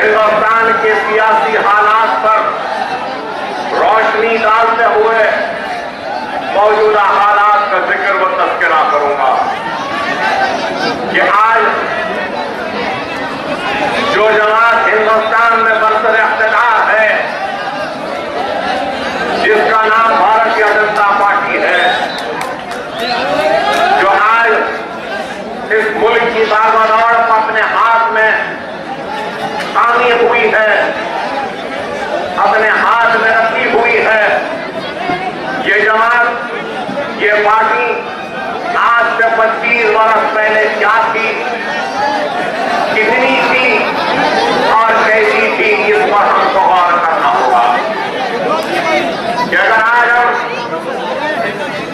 हिंदुस्तान के सियासी हालात पर रोशनी डालते हुए मौजूदा हालात का जिक्र व तज़किरा करूंगा कि आज जो जमात हिंदुस्तान में बरसर इख्तिदार है, जिसका नाम भारतीय जनता पार्टी है, जो आज इस मुल्क की भागदौड़ को अपने हाथ में थामी हुई है, अपने हाथ में रखी हुई है, ये जमात, ये पार्टी आज से 25 वर्ष पहले क्या थी, कितनी थी और कैसी थी, इस पर हमको गौर करना होगा कि अगर आज हम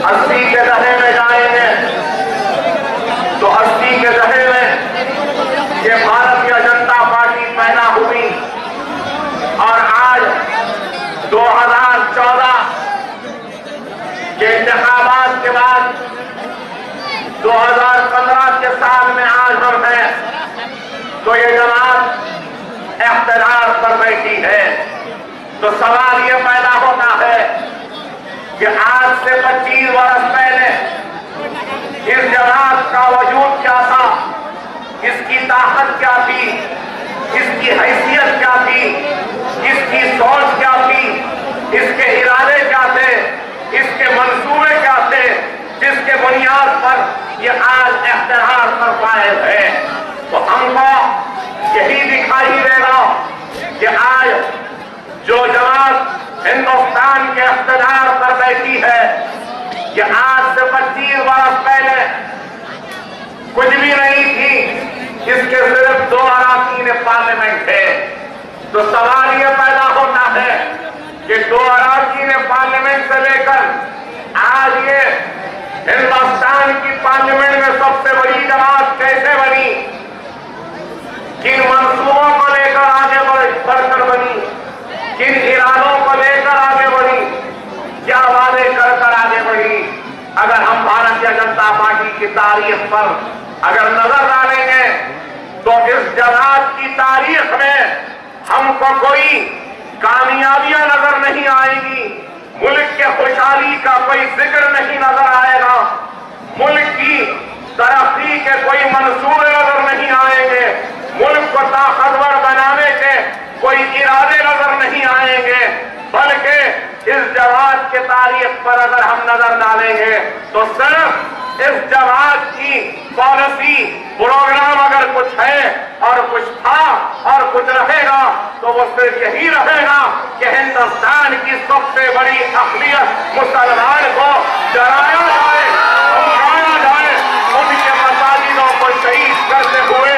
80 के दशक में जाएंगे तो 80 के दशक में ये भारतीय जनता पार्टी पैदा हुई और आज 2014 के इंतखाबात के बाद 2015 के साल में आज हम हैं, तो ये जमात इख्तिदार पर बैठी है। तो सवाल ये पैदा होता है कि आज से 25 वर्ष पहले इस जमात का वजूद क्या था, इसकी ताकत क्या थी, इसकी हैसियत क्या थी, इसकी सोच क्या थी, इसके इरादे क्या थे, इसके मंसूबे क्या थे, जिसके बुनियाद पर ये आज इख्तिदार पर फायद है। तो हमको यही दिखाई देगा कि आज जो जमात हिंदुस्तान के इख्तिदार पर बैठी है, कि आज से 25 वर्ष पहले कुछ भी नहीं थी, इसके सिर्फ 2 अराकीन पार्लियामेंट थे। तो सवाल यह पैदा होता है कि 2 अराकीन पार्लियामेंट से लेकर आज ये हिंदुस्तान की पार्लियामेंट में सबसे बड़ी जमात कैसे बनी, किन मंसूबों को लेकर आगे बढ़कर बनी, किन इरादों को लेकर आगे बढ़ी, क्या वादे कर आगे बढ़ी। अगर हम भारतीय जनता पार्टी की तारीख पर अगर नजर डालेंगे तो इस जमात की तारीख में हमको कोई कामयाबियां नजर नहीं आएगी, मुल्क के खुशहाली का कोई जिक्र नहीं नजर आएगा, मुल्क की तरक्की के कोई मंसूबे नजर नहीं आएंगे, मुल्क को ताकतवर बनाने के कोई इरादे नजर नहीं आएंगे। बल्कि इस जमात के तारीख पर अगर हम नजर डालेंगे तो सिर्फ इस जमात की पॉलिसी प्रोग्राम अगर कुछ है और कुछ था और कुछ रहेगा तो वो सिर्फ यही रहेगा कि हिंदुस्तान की सबसे बड़ी अक़लियत मुसलमान को डराया जाए, धमकाया जाए, उनके मसाजिदों को शहीद करते हुए,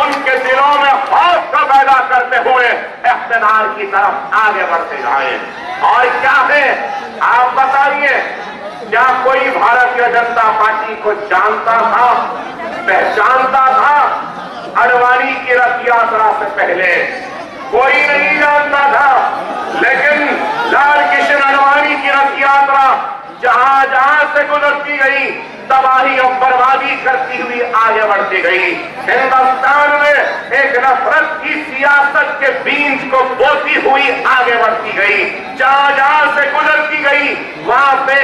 उनके दिलों में खौफ का पैदा करते हुए इख्तिदार की तरफ आगे बढ़ते जाए। और क्या है आप बताइए, क्या कोई भारतीय जनता पार्टी को जानता था, पहचानता था? अडवाणी की रथ यात्रा से पहले कोई नहीं जानता था, लेकिन लाल कृष्ण अडवाणी की रथ यात्रा जहां जहां से गुजरती गई तबाही और बर्बादी करती हुई आगे बढ़ती गई। हिंदुस्तान में एक नफरत की सियासत के बीज को बोती हुई आगे बढ़ती गई, जहां जहां से गुजरती गई वहां पे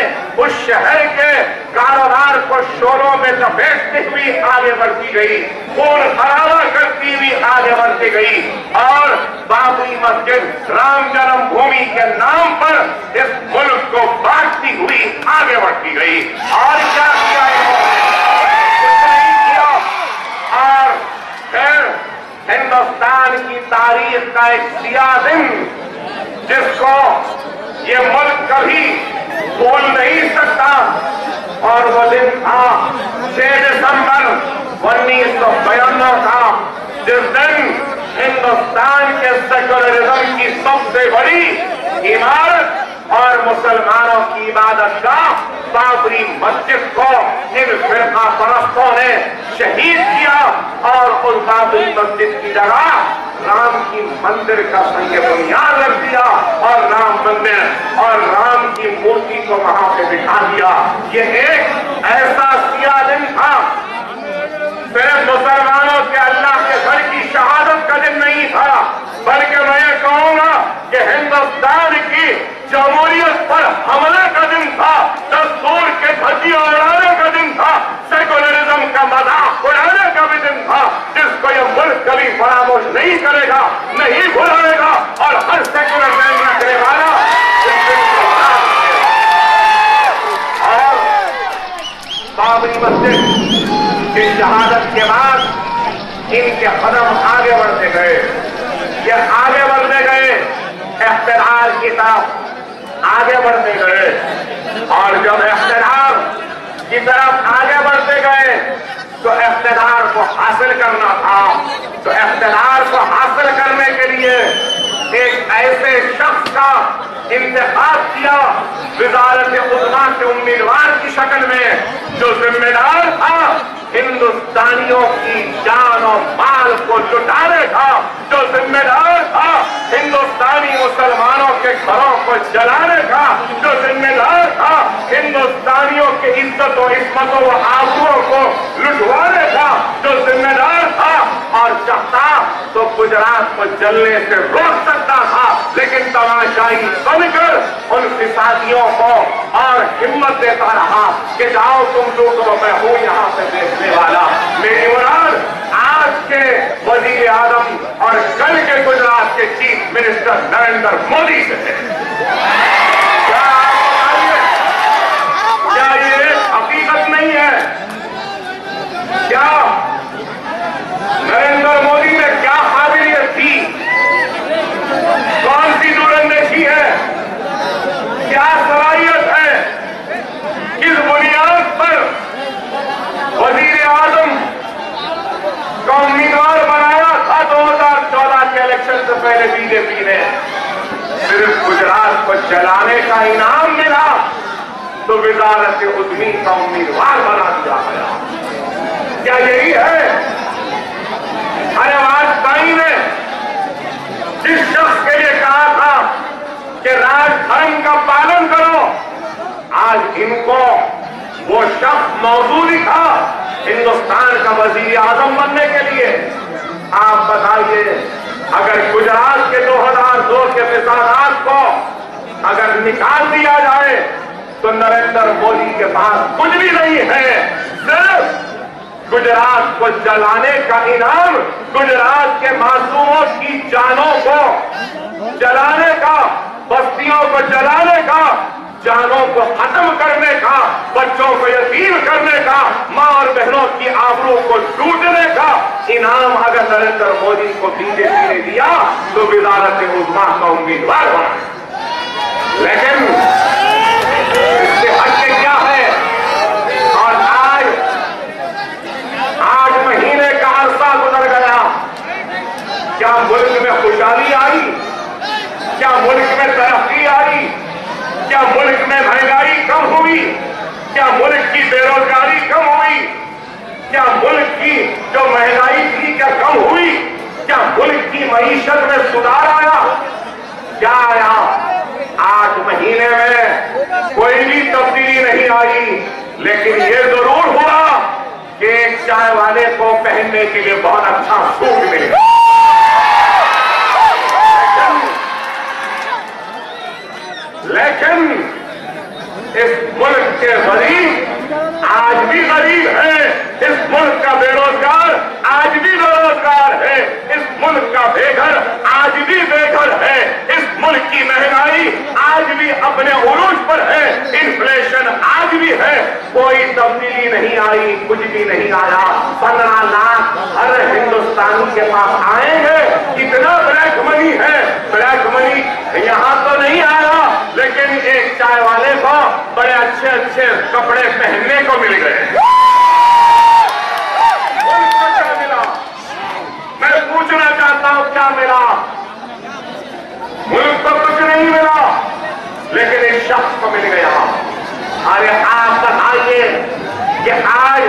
उस शहर के कारोबार को शोरों में लपेटती हुई आगे बढ़ती गई, खून खराबा करती हुई आगे बढ़ती गई और बाबरी मस्जिद राम जन्मभूमि के नाम पर इस मुल्क को बांटती हुई आगे बढ़ती गई। और क्या किया नहीं किया। और फिर हिंदुस्तान की तारीख का एक सियाह दिन जिसको ये मुल्क कभी भूल नहीं सकता, और वो दिन था 6 दिसंबर 1992 का, जिस दिन हिंदुस्तान के सेकुलरिज्म की सबसे बड़ी इमारत और मुसलमानों की इबादत का बाबरी मस्जिद को इन फिरका परस्तों ने शहीद किया और उस बाबरी मस्जिद की जगह राम की मंदिर का संग बुनियाद रख दिया और राम मंदिर और राम की मूर्ति को वहां पे बिठा दिया। ये एक ऐसा सिया दिन था, सिर्फ मुसलमानों के अल्लाह के घर की शहादत का दिन नहीं था, हिंदुस्तान की जमहूरियत पर हमले का दिन था, दस्तूर के धज्जियां उड़ाने का दिन था, सेकुलरिज्म का मजाक उड़ाने का भी दिन था, जिसको यह मुल्क कभी फरामोश नहीं करेगा, नहीं भुलाएगा। और हर सेकुलर मैन रखने वाला और बाबरी मस्जिद की शहादत के बाद इनके कदम आगे बढ़ते गए, ये आगे बढ़ते गए, इख्तियार की तरफ आगे बढ़ते गए। और जब इख्तियार की तरफ आगे बढ़ते गए तो इख्तियार को हासिल करना था, तो इख्तियार को हासिल करने के लिए एक ऐसे शख्स का इंतखाब किया वज़ारत उज़्मा के उम्मीदवार की शक्ल में, जो जिम्मेदार था हिंदुस्तानियों की जान और माल को लुटाने का, जो जिम्मेदार था हिंदुस्तानी मुसलमानों के घरों को जलाने का, जो जिम्मेदार था हिंदुस्तानियों की इज्जत और इस्मत व आबरूओं को लुटवाने का, जो जिम्मेदार था और चाहता तो गुजरात को जलने से रोक सकता था, लेकिन तमाशाई बनकर उन फिसादियों को और हिम्मत देता रहा कि जाओ तुम लूटो, मैं हूं यहां से देखने वाला। मेरी मुराद आज के वजीर आजम और कल के गुजरात के चीफ मिनिस्टर नरेंद्र मोदी से है। क्या आप बताइए, क्या ये हकीकत नहीं है? क्या नरेंद्र मोदी में क्या काबिलियत थी, कौन सी दूरंदेशी है, क्या सलाहियत है, किस बुनियाद पर वजीर आजम का उम्मीदवार बनाया था 2014 के इलेक्शन से पहले बीजेपी ने? सिर्फ गुजरात को जलाने का इनाम मिला तो वज़ारत उज़्मी का उम्मीदवार बना दिया गया। क्या यही है? अरे वाजपेयी ने जिस शख्स के लिए कहा था कि राजधर्म का पालन करो, आज इनको वो शख्स मौजूद ही था हिंदुस्तान का वजीर आजम बनने के लिए। आप बताइए, अगर गुजरात के 2002 के फिसादात को अगर निकाल दिया जाए तो नरेंद्र मोदी के पास कुछ भी नहीं है, सिर्फ गुजरात को जलाने का इनाम, गुजरात के मासूमों की जानों को जलाने का, बस्तियों को जलाने का, जानों को खत्म करने का, बच्चों को यतीम करने का, मां और बहनों की आबरू को लूटने का इनाम अगर नरेंद्र मोदी को बीजेपी ने दिया तो वज़ारत उज़्मा का उम्मीदवार बना। लेकिन इससे हटके क्या है? और आज महीने का अरसा गुजर गया, क्या मुल्क में खुशहाली आई? क्या मुल्क में तरक्की आई? क्या मुल्क में महंगाई कम हुई? क्या मुल्क की बेरोजगारी कम हुई? क्या मुल्क की जो महंगाई थी क्या कम हुई? क्या मुल्क की मईशत में सुधार आया? क्या आया? 8 महीने में कोई भी तब्दीली नहीं आई, लेकिन ये जरूर हुआ कि एक चाय वाले को पहनने के लिए बहुत अच्छा सूट मिल गया। लेकिन इस मुल्क के गरीब आज भी गरीब है, इस मुल्क का बेरोजगार आज भी बेरोजगार है, इस मुल्क का बेघर आज भी बेघर है, इस मुल्क की महंगाई आज भी अपने उरूज पर है, इन्फ्लेशन आज भी है। कोई तब्दीली नहीं आई, कुछ भी नहीं आया। 15 लाख हर हिंदुस्तानी के पास आएंगे, इतना ब्लैक मनी है। ब्लैक मनी यहां तो नहीं आया, लेकिन एक चाय वाले को बड़े अच्छे अच्छे कपड़े पहनने को मिल गए। क्या मिला? मैं पूछना चाहता हूं, क्या मिला? मुल्क को कुछ नहीं मिला, लेकिन इस शख्स को मिल गया। अरे आप बताइए कि आज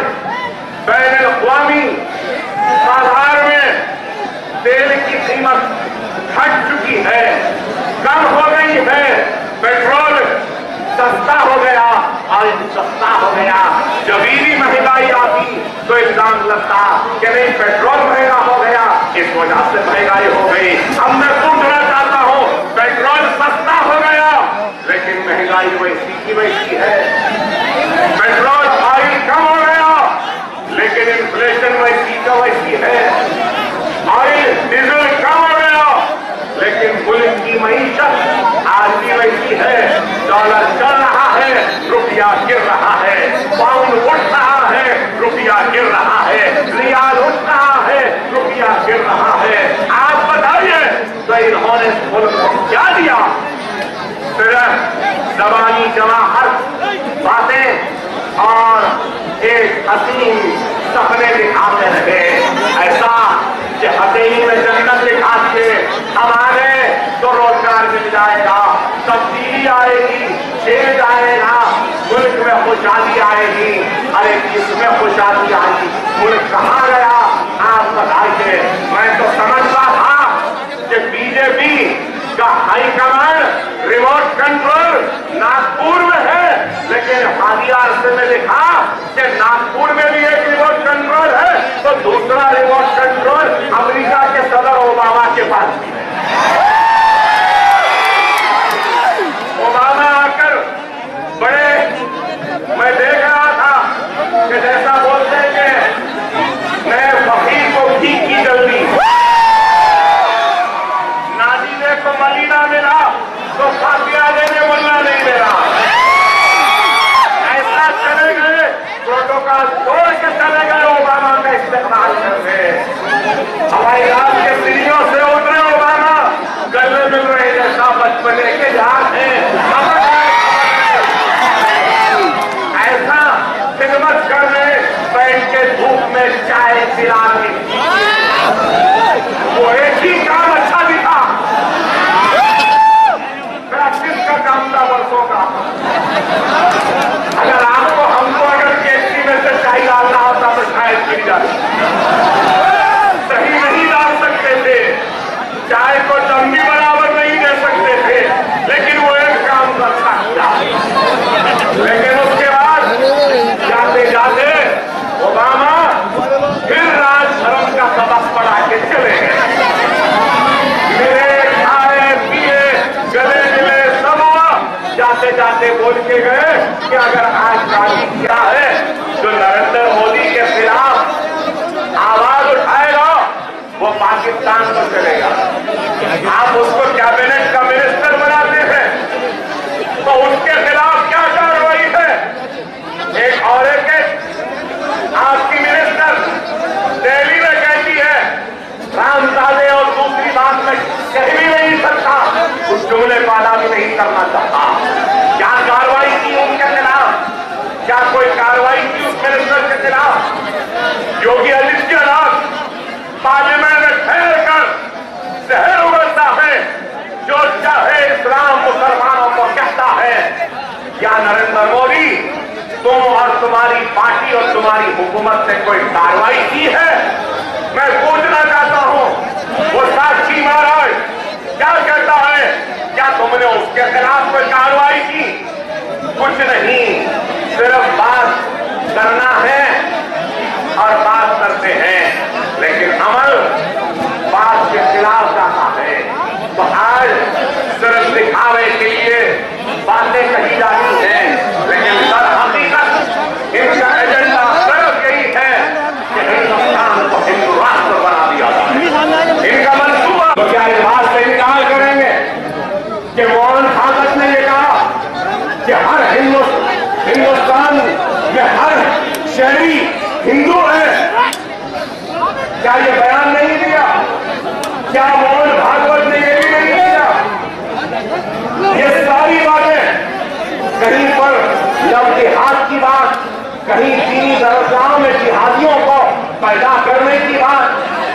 बैनुल-अक़वामी बाजार में तेल की कीमत घट चुकी है, कम हो गई है, पेट्रोल सस्ता हो गया। और सस्ता हो गया, जब भी महंगाई आती तो इल्जाम लगता कि नहीं पेट्रोल महंगा हो गया, इस वजह से महंगाई हो गई। अब मैं पूछना चाहता हूं, पेट्रोल सस्ता में इन्होंने मुल्क को क्या दिया? सिर्फ जबानी जमाहत बातें और एक हसीन सपने दिखाते रहे। ऐसा कि हसीनी में जन्नत दिखा के हमारे तो रोजगार मिल जाएगा, तब्दीली आएगी, चेंज आएगा, मुल्क में खुशहाली आएगी। अरे किसमें खुशहाली आएगी? मुल्क कहाँ गया? आप बताइए। मैं तो समझता था कि बीजेपी का हाईकमान रिमोट कंट्रोल नागपुर में है, लेकिन हालिया अरसे में देखा कि नागपुर में भी एक रिमोट कंट्रोल है, तो दूसरा रिमोट कंट्रोल अमेरिका के सदर ओबामा के पास भी है। ओबामा आकर बड़े, मैं देख रहा था कि जैसा बोलते हैं कि नए फकीर को ठीक की जल्दी, नाजीने को मलीना मिला तो फातिया देने मुल्ला नहीं मिला। ऐसा चले गए, प्रोटोकॉल तोड़ के चले गए, ओबामा का इस्तेमाल करके हवाई जहाज के सीढ़ियों से उतरे ओबामा, गले मिल रहे जैसा बचपने के जहाज है। ऐसा खिदमत करने बैठ के धूप में चाय पिलाने, वो एक ही काम अच्छा दिखा, प्रैक्टिस का काम था वर्षों का। अगर आपको हमको अगर केसरी में से चाय डालना होता तो शायद गिर जाती, सही नहीं डाल सकते थे, चाय को दम भी बराबर नहीं दे सकते थे, लेकिन वो एक काम करता था। लेकिन उसके बाद जाते जाते ओबामा फिर राजधर्म का सबक पढ़ा के चले गए। मेरे खाए पिए गले मिले सब हुआ, जाते जाते बोल के गए कि अगर आज गाली क्या है जो नरेंद्र मोदी के खिलाफ आवाज उठाएगा वो पाकिस्तान को चलेगा। आप उसको कैबिनेट का मिनिस्टर बनाते हैं तो उसके खिलाफ क्या कार्रवाई है? एक और एक आपकी मिनिस्टर दिल्ली में कहती है रामजादे और दूसरी बात में कह भी नहीं सकता, उस जुमले को अदा भी नहीं करना चाहता। क्या कार्रवाई की उनके खिलाफ? क्या कोई कार्रवाई की उस मिनिस्टर के खिलाफ? योगी आदित्यनाथ पार्लियामेंट में ठहर कर जहर उगलता है, जो चाहे इस्लाम मुसलमानों को कहता है। क्या नरेंद्र मोदी तुम और तुम्हारी पार्टी और तुम्हारी हुकूमत ने कोई कार्रवाई की है? मैं पूछना चाहता हूं, वो साक्षी महाराज क्या कहता है? क्या तुमने उसके खिलाफ कोई कार्रवाई की? कुछ नहीं, सिर्फ बात करना है और बात करते हैं, लेकिन अमल बात के खिलाफ जाता है। तो आज सिर्फ दिखावे के लिए बातें कही जाती हैं, लेकिन दर हकीकत इनका एजेंडा सिर्फ यही है कि हिंदुस्तान को हिंदू राष्ट्र बना दिया जाए। इनका मंसूबा तो क्या इस बात से इनकार करेंगे कि मोहन भागवत ने ये कहा कि हर हिंदुस्तान में हर शहरी हिंदू है? क्या ये बयान नहीं दिया? क्या मोहन भागवत ने ये भी नहीं दिया? ये सारी बातें कहीं पर लव जिहाद की बात, कहीं दीनी दरगाहों में जिहादियों को पैदा करने की बात,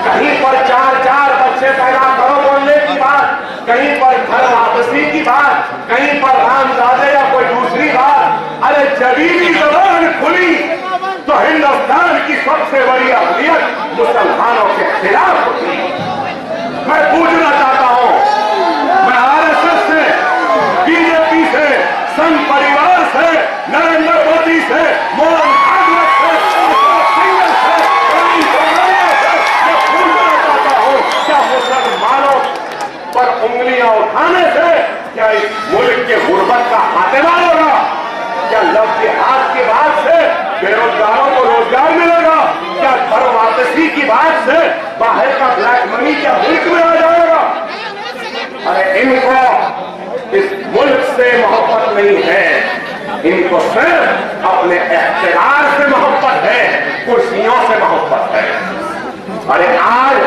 कहीं पर 4-4 बच्चे पैदा करो बोलने की बात, कहीं पर घर वापसी की बात, कहीं पर रामजादे या कोई दूसरी बात। अरे जब भी जबान खुली तो हिंदुस्तान की सबसे बड़ी अहमियत मुसलमानों के खिलाफ होती। मैं पूछना चाहता हूं, मैं आरएसएस से, बीजेपी से, संघ परिवार से, नरेंद्र मोदी से, मोहन भागवत से, मैं पूछना चाहता हूं, क्या मुसलमानों पर उंगलियां उठाने से क्या इस मुल्क के गुर्बत का खात्मा होगा? क्या लव जिहाद की बात से बेरोजगारों को रोजगार मिलेगा? क्या घर वापसी की बात से बाहर का ब्लैक मनी क्या मुल्क में आ जाएगा? अरे इनको इस मुल्क से मोहब्बत नहीं है, इनको सिर्फ अपने इख्तियार से मोहब्बत है, कुर्सियों से मोहब्बत है। अरे आज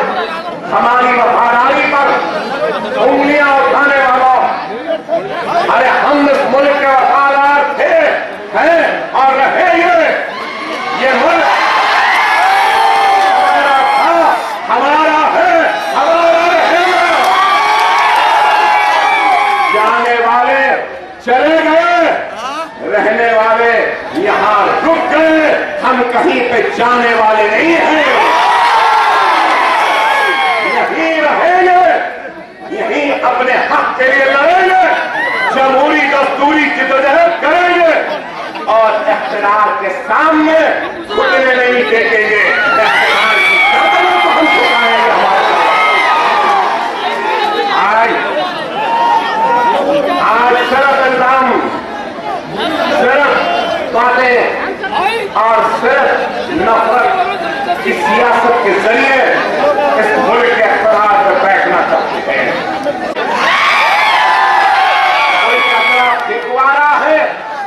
हमारी वफादारी पर चले गए, रहने वाले यहाँ रुक गए, हम कहीं पे जाने वाले नहीं हैं, यहीं रहेंगे, यहीं अपने हक के लिए लड़ेंगे, जमहूरी दस्तूरी जिद्दोजहद करेंगे और इख्तियार के सामने घुटने नहीं टेकेंगे, इख्तियार की गर्दनों को हम झुकाएंगे। आज सिर्फ इल्जाम, सिर्फ बातें और सिर्फ नफरत की सियासत के जरिए इस मुल्क के इख्तियार पर बैठना चाहते हैं। कोई कचरा फेंकवा रहा है,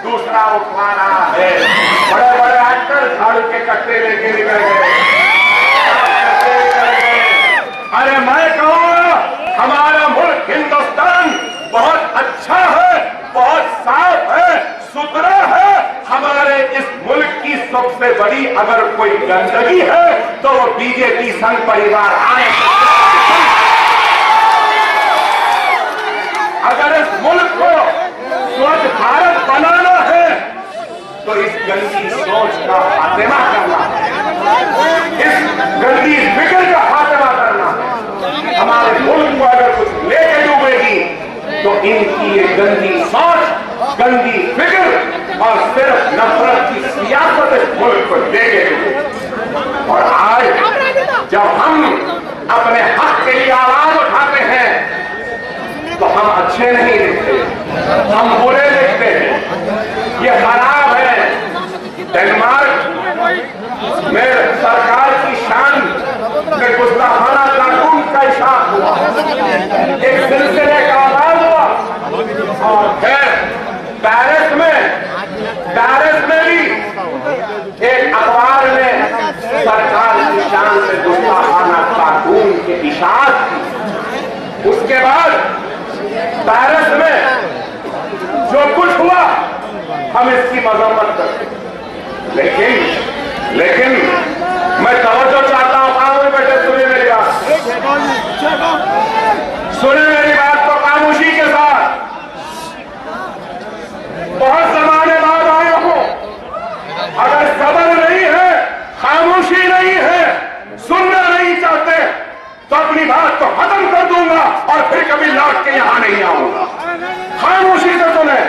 दूसरा उठवा रहा है। बड़े बड़े एक्टर झाड़ू के कट्टे लेके निकल गए। अरे मैं कहूँगा हमारा मुल्क हिंदुस्तान बहुत अच्छा है, बहुत साफ है, सुथरा है। हमारे इस मुल्क की सबसे बड़ी अगर कोई गंदगी है तो वो बीजेपी संघ परिवार आए। अगर इस मुल्क को स्वच्छ भारत बनाना है तो इस गंदी सोच का खात्मा करना है, इस गंदी फिक्र का खात्मा करना है। हमारे मुल्क को अगर कुछ लेके डूबेगी तो इनकी ये गंदी सोच, गंदी फिक्र और सिर्फ नफरत की सियासत इस मुल्क को लेके डूबेगी। और आज जब हम अपने हक के लिए आवाज उठाते हैं तो हम अच्छे नहीं दिखते, हम बुरे दिखते हैं। ये खराब है। डेनमार्क में सरकार की शान में गुस्ताखाना कानून का इशारा हुआ, एक सिलसिले का आगाज हुआ और फिर पेरिस में भी एक अखबार में सरकार की शान में गुस्ताखाना कानून की इशाअत की। उसके बाद पेरिस में जो कुछ हुआ हम इसकी मजम्मत करते, लेकिन मैं तवज्जो चाहता हूं। खामोश बैठे, सुनिए मेरी बात, सुनिए मेरी बात को खामोशी के साथ। बहुत जमाने बाद आए हो, अगर सब्र नहीं है, खामोशी नहीं है, सुनना नहीं चाहते तो अपनी बात को खत्म कर दूंगा और फिर कभी लौट के यहां नहीं आऊंगा। खामोशी से सुने।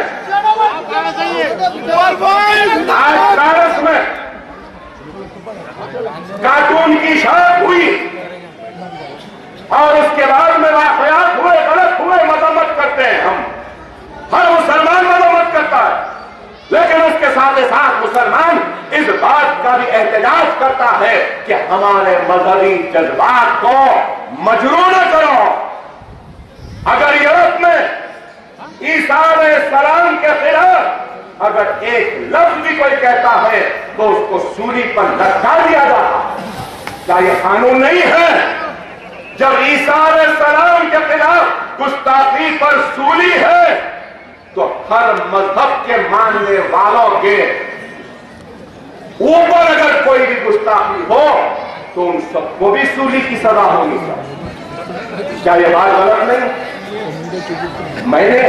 आज पेरिस में कार्टून की शान हुई और उसके बाद में वाकयात हुए, गलत हुए, मजम्मत करते हैं हम। हर मुसलमान मजम्मत करता है, लेकिन उसके साथ ही साथ मुसलमान इस बात का भी एहतजाज करता है कि हमारे मजहबी जज्बात को मजरू न करो। अगर यूरोप में ईसा अलैहिस्सलाम के खिलाफ अगर एक लफ्ज भी कोई कहता है तो उसको सूली पर लटका दिया जाता। क्या यह कानून नहीं है? जब ईसा अलैहिस्सलाम के खिलाफ गुस्ताखी पर सूली है तो हर मजहब के मानने वालों के ऊपर अगर कोई भी गुस्ताखी हो तो उन सबको भी सूली की सजा होनी चाहिए। क्या यह बात गलत नहीं? मैंने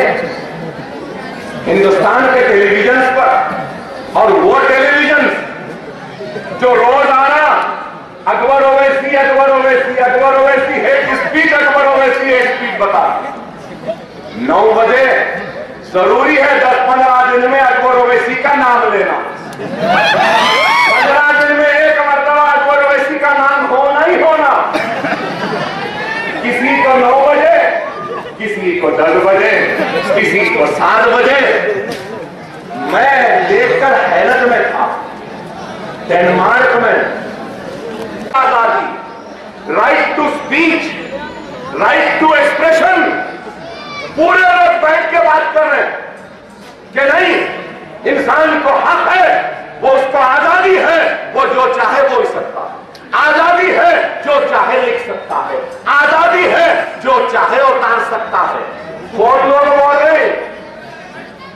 हिंदुस्तान के टेलीविजन पर और वो टेलीविजन जो रोजाना अकबर ओवैसी एक स्पीच, अकबर ओवैसी एक स्पीच बता 9 बजे जरूरी है 10-15 दिन में अकबर ओवैसी का नाम लेना। 15 दिन में एक मरतबा अकबर ओवैसी का नाम होना ही होना। किसी को 9 बजे, किसी को 10 बजे, किसी को 7 बजे। मैं देखकर हैरत में था। डेनमार्क में आजादी, right to speech, right to expression, पूरे लोग बैठ के बात कर रहे हैं कि नहीं, इंसान को हक है, वो उसको आजादी है, वो जो चाहे बोल सकता है, आजादी है जो चाहे लिख सकता है, आजादी है जो चाहे उतार सकता है। बहुत लोग बोल रहे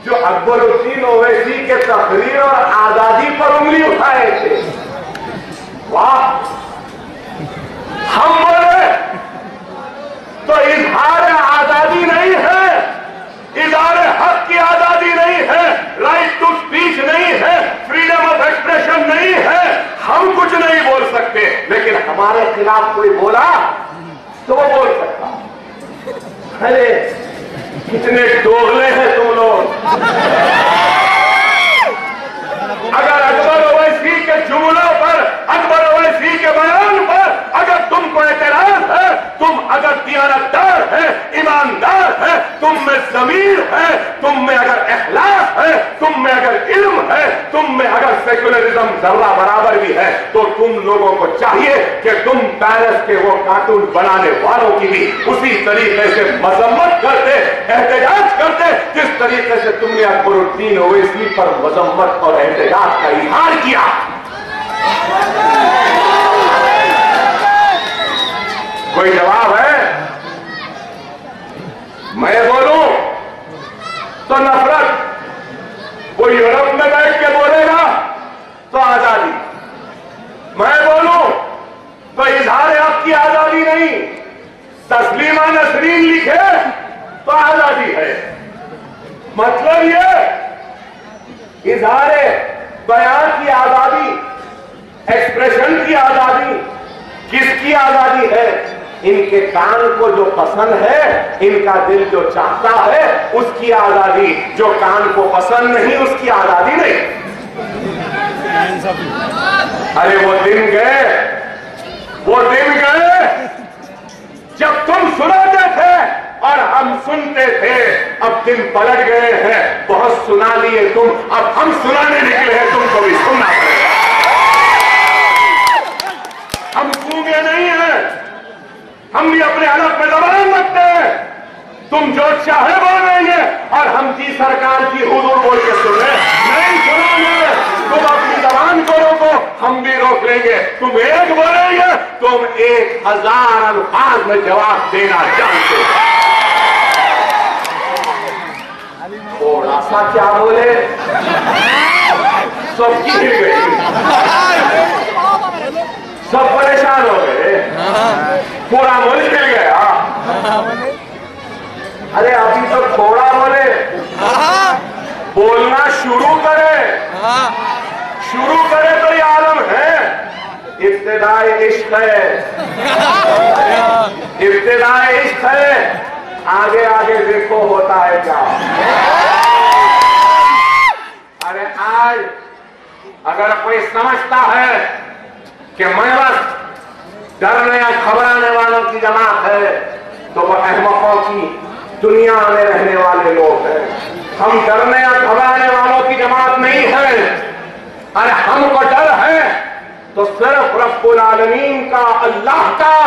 जो अकबरुद्दीन ओवैसी के तकरीर और आजादी पर उंगली उठाए थे, वाह, हम बोले तो इजहार आजादी नहीं है, इजहार हक की आजादी हमारे खिलाफ कोई बोला तो वो बोल सकता। अरे कितने दोगले हैं तुम लोग। अगर अकबर ओवैसी के जुमलों पर, अकबर ओवैसी के बयान पर अगर तुमको एतराज है, तुम अगर दियानतदार है, ईमानदार है, तुम में ज़मीर है, तुम में अगर इखलास है, तुम में अगर इल्म है, तुम में अगर सेकुलरिज्म जर्रा बराबर भी है, तो तुम लोगों को चाहिए कि तुम पेरिस के वो कार्टून बनाने वालों की भी उसी तरीके से मजम्मत करते, एहतजाज करते जिस तरीके से तुमने अकबरुद्दीन ओवैसी पर मजम्मत और एहतजाज का इजहार किया। कोई जवाब है? मैं बोलूं तो नफरत, कोई यूरोप में बैठ के बोलेगा तो आजादी, मैं बोलूं तो इजहार हक की आजादी नहीं, तस्लीमा नसरीन लिखे तो आजादी है। मतलब ये इजहार बयान की आजादी, एक्सप्रेशन की आजादी, किसकी आजादी है? इनके कान को जो पसंद है, इनका दिल जो चाहता है उसकी आजादी, जो कान को पसंद नहीं उसकी आजादी नहीं। अरे वो दिन गए, वो दिन गए जब तुम सुनाते थे और हम सुनते थे। अब दिन पलट गए हैं, बहुत सुना लिए तुम, अब हम सुनाने निकले हैं, तुमको भी सुनना पड़ेगा। हम गूंगे नहीं हैं, हम भी अपने हलक में जबान रखते हैं। तुम जो चाहे बोलेंगे और हम जी सरकार की हुजूर बोल के सुने नहीं सुनेंगे। तुम अपनी जबान को रोको, हम भी रोक लेंगे। तुम एक बोलेंगे, तुम 1000 अल्फाज में जवाब देना जानते हो। थोड़ा सा क्या बोले, सबकी हिल गई, सब परेशान हो गए, पूरा मुल्क हिल गया। अरे अभी तो थोड़ा बोले, बोलना शुरू करे, शुरू करे तो ये आलम है। इब्तिदाए इश्क है, इब्तिदाए इश्क है, आगे आगे देखो होता है क्या। अरे आज अगर कोई समझता है कि मैं बस डरने या घबराने वालों की जमात है, तो वह अहमकों की दुनिया में रहने वाले लोग हैं। हम डरने या घबराने वालों की जमात नहीं है। अरे हमको डर है तो सिर्फ रब्बुल आलमीन का, अल्लाह का,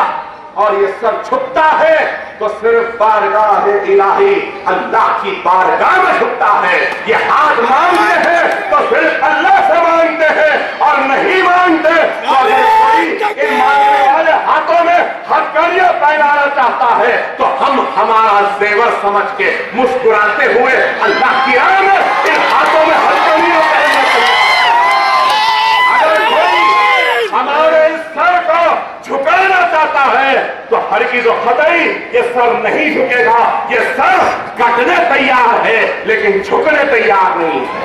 और ये सब छुपता है तो सिर्फ बारगाह इलाही, अल्लाह की बारगाह में छुपता है। ये हाथ मांगते हैं तो सिर्फ अल्लाह से मांगते हैं, और नहीं मांगते तो अगर कोई इन मांगने वाले हाथों में हथकड़ियां पहनाना चाहता है तो हम हमारा जेवर समझ के मुस्कुराते हुए अल्लाह की राह में इन हाथों में हथकड़ियां पहनना चाहिए। अगर कोई हमारे इस सर को झुकाना चाहता है तो हरगिज़ व कतई ये सर नहीं झुकेगा। ये सर कटने तैयार है लेकिन झुकने तैयार नहीं है।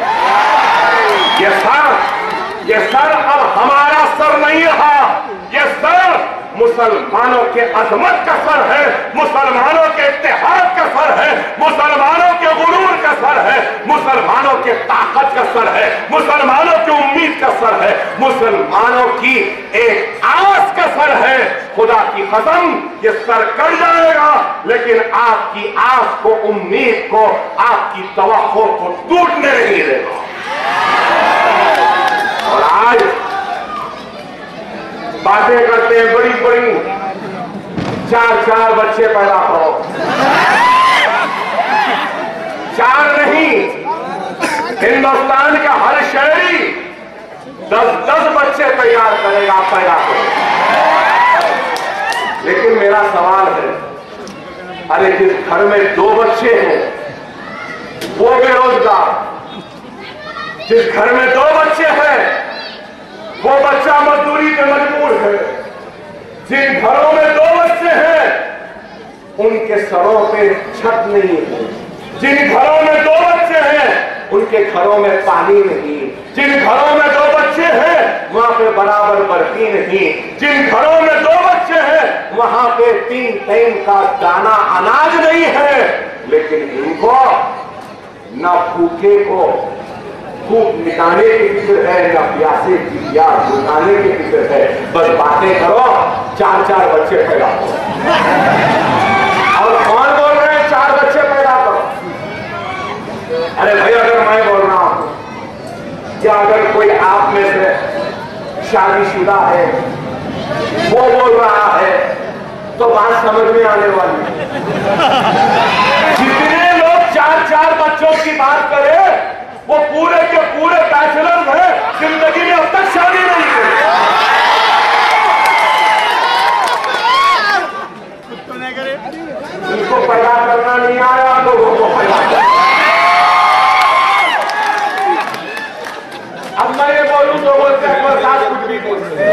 ये सर अब हमारा सर नहीं रहा। ये सर मुसलमानों के अजमत का सर है, मुसलमानों के इत्तेहाद का सर है, मुसलमानों के गुरूर का सर है, मुसलमानों के ताकत का सर है, मुसलमानों की उम्मीद का सर है, मुसलमानों की एक आस का सर है। खुदा की कसम ये सर कट जाएगा लेकिन आपकी आस को, उम्मीद को, आपकी तवक्को को टूटने नहीं देगा। और आज बातें करते हैं बड़ी बड़ी, 4 बच्चे पैदा करो, 4 नहीं, हिंदुस्तान का हर शहरी 10 बच्चे तैयार करेगा, पैदा करेगा। लेकिन मेरा सवाल है, अरे जिस घर में 2 बच्चे हैं वो बेरोजगार, जिस घर में 2 बच्चे हैं वो बच्चा मजदूरी पे मजबूर है, जिन घरों में 2 बच्चे हैं उनके सरों पे छत नहीं है, जिन घरों में 2 बच्चे हैं उनके घरों में पानी नहीं, जिन घरों में 2 बच्चे बच्चे हैं वहां पे बराबर बरती नहीं, जिन घरों में 2 बच्चे हैं वहां पे 3 टाइम का दाना अनाज नहीं है। लेकिन इनको न भूखे को भूख मिटाने की फिक्र है, न प्यासे की प्यास बुझाने की फिक्र है। बस बातें करो, 4-4 बच्चे पैदा करो। और कौन बोल रहे हैं 4 बच्चे पैदा करो? अरे भाई, अगर मैं बोल रहा हूं या अगर कोई आप में से शादीशुदा है वो बोल रहा है तो बात समझ में आने वाली है। जितने लोग 4-4 बच्चों की बात करें वो पूरे के पूरे बैचलर्स हैं, जिंदगी में अब तक शादी नहीं की। इनको पैदा करना नहीं आया, लोगों को पैदा करना। अब मैं ये बोलूं तो बोलते हैं साथ कुछ भी बोलते।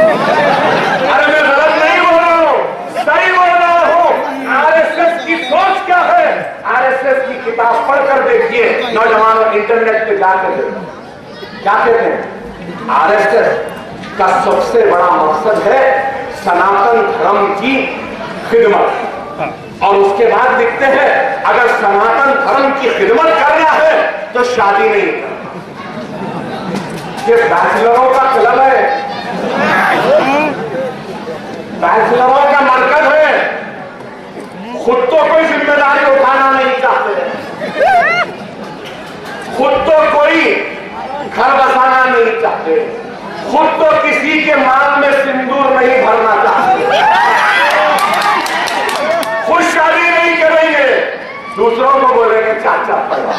अरे मैं गलत नहीं बोल रहा हूं, सही बोल रहा हूं। आरएसएस की सोच क्या है? आरएसएस की किताब पढ़कर देखिए, नौजवानों इंटरनेट पे जाकर देखिए क्या कहते हैं। आरएसएस का सबसे बड़ा मकसद है सनातन धर्म की खिदमत, और उसके बाद लिखते हैं अगर सनातन धर्म की खिदमत करना है तो शादी नहीं करना। ये बैचलरों का क्लब है, बैचलरों का मरकज है। खुद तो कोई जिम्मेदारी उठाना नहीं चाहते, खुद तो कोई घर बसाना नहीं चाहते, खुद तो किसी के मांग में सिंदूर नहीं भरना चाहते, खुद शादी नहीं करेंगे, दूसरों को बोलेंगे 4-4 पैदा।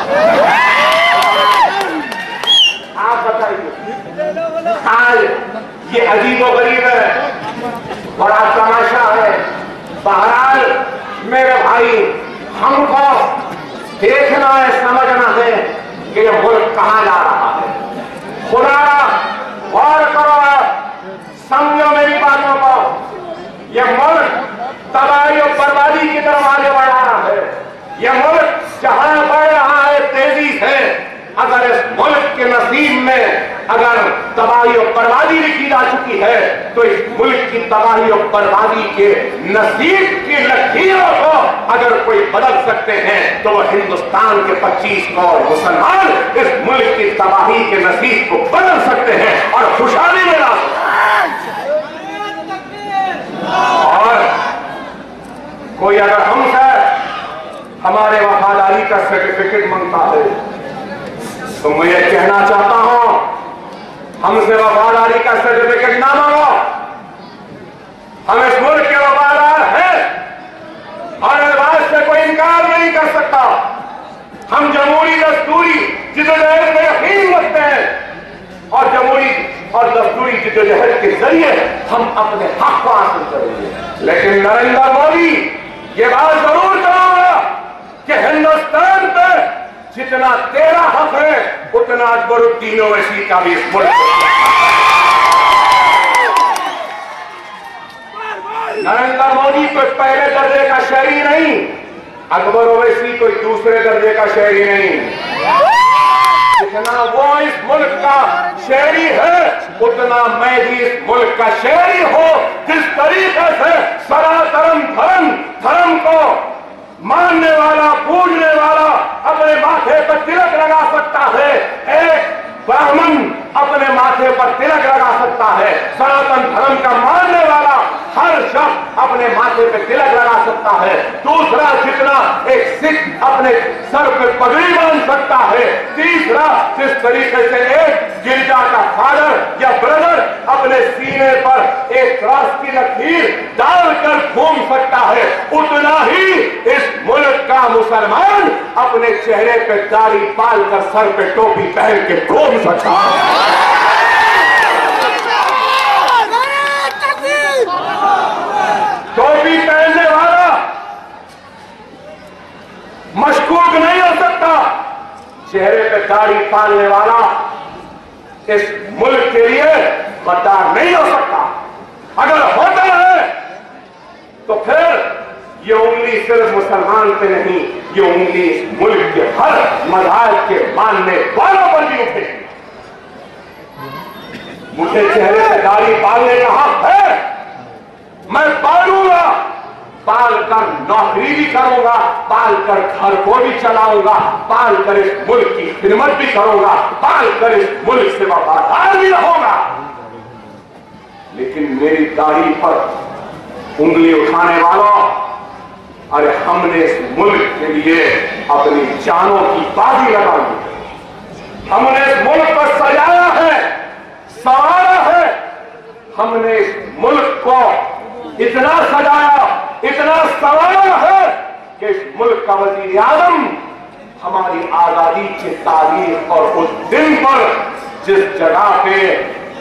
आप बताइए, आज ये अजीबोगरीब है, बड़ा तमाशा है। बहरहाल मेरे भाई, हमको देखना है, समझना है कि ये मुल्क कहां जा रहा है। खुदा गौर करो, समझो मेरी बातों को। ये मुल्क तबाही और बर्बादी की तरफ आगे बढ़ रहा है। ये मुल्क जहां बढ़ रहा है तेजी से, अगर इस मुल्क के नसीब में अगर तबाही और बर्बादी लिखी जा चुकी है तो इस मुल्क की तबाही और बर्बादी के नसीब की लकीरों को अगर कोई बदल सकते हैं तो वह हिंदुस्तान के 25 करोड़ मुसलमान इस मुल्क की तबाही के नसीब को बदल सकते हैं और खुशहाली में ला सकते हैं। और कोई अगर हमसे हमारे वफादारी का सर्टिफिकेट मांगता है तो मैं ये कहना चाहता हूं, हमसे वफादारी का सर्टिफिकेट ना मांगो। हम इस मुल्क के वफादार हैं और इस बात से कोई इनकार नहीं कर सकता। हम जमहूरी दस्तूरी जिद्दोजहद में यकीन रखते हैं और जमहूरी और दस्तूरी जिद्दोजहद के जरिए हम अपने हक को हासिल करेंगे। लेकिन नरेंद्र मोदी ये बात जरूर करूंगा कि हिंदुस्तान पे जितना तेरा हक है उतना अकबरुद्दीन ओवैसी का भी इस मुल्क नरेंद्र मोदी कोई पहले दर्जे का शहरी नहीं, अकबर ओवैसी कोई दूसरे दर्जे का शहरी नहीं। जितना वो इस मुल्क का शहरी है उतना मैं भी इस मुल्क का शहरी हो। जिस तरीके से सनातन धर्म को मानने वाला, पूजने वाला अपने माथे पर तिलक लगा सकता है, एक ब्राह्मण अपने माथे पर तिलक लगा सकता है, सनातन धर्म का मानने वाला हर शख्स अपने माथे पे तिलक लगा सकता है। दूसरा, जितना एक सिख अपने सर पे पगड़ी बांध सकता है। तीसरा, जिस तरीके से एक गिरजा का फादर या ब्रदर अपने सीने पर एक क्रॉस की लकीर डालकर घूम सकता है, उतना ही इस मुल्क का मुसलमान अपने चेहरे पे दाढ़ी पाल कर सर पे टोपी पहन के घूम सकता है। टोपी पहनने वाला मशकूक नहीं हो सकता, चेहरे पे दाढ़ी पालने वाला इस मुल्क के लिए गद्दार नहीं हो सकता। अगर होता है तो फिर ये उंगली सिर्फ मुसलमान पे नहीं, ये उंगली इस मुल्क के हर मज़हब के मानने वालों पर भी उठेगी। मुझे चेहरे से दाढ़ी पालने का हक है, मैं पालूंगा, पाल कर नौकरी भी करूंगा, पाल कर घर को भी चलाऊंगा, पाल कर इस मुल्क की खिदमत भी करूंगा, पाल कर इस मुल्क से वफादार भी रहूंगा। लेकिन मेरी दाढ़ी पर उंगली उठाने वालों, अरे हमने इस मुल्क के लिए अपनी जानों की बाजी लगा दी, हमने इस मुल्क को सजाया है, संवारा है, हमने इस मुल्क को इतना सजाया, इतना संवारा है कि इस मुल्क का वजीर आजम हमारी आजादी की तारीख और उस दिन पर जिस जगह पे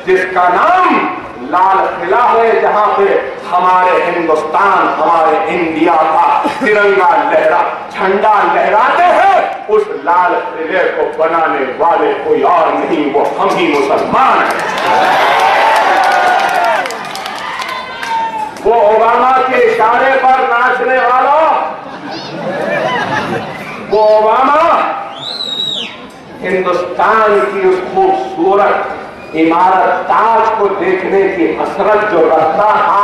जिसका नाम लाल किला है, जहां पे हमारे हिंदुस्तान, हमारे इंडिया का तिरंगा लहरा झंडा लहराते हैं, उस लाल किले को बनाने वाले कोई और नहीं, वो हम ही मुसलमान हैं। वो ओबामा के इशारे पर नाचने वालों, वो ओबामा हिंदुस्तान की उस खूबसूरत इमारत ताज को देखने की हसरत जो रखता था,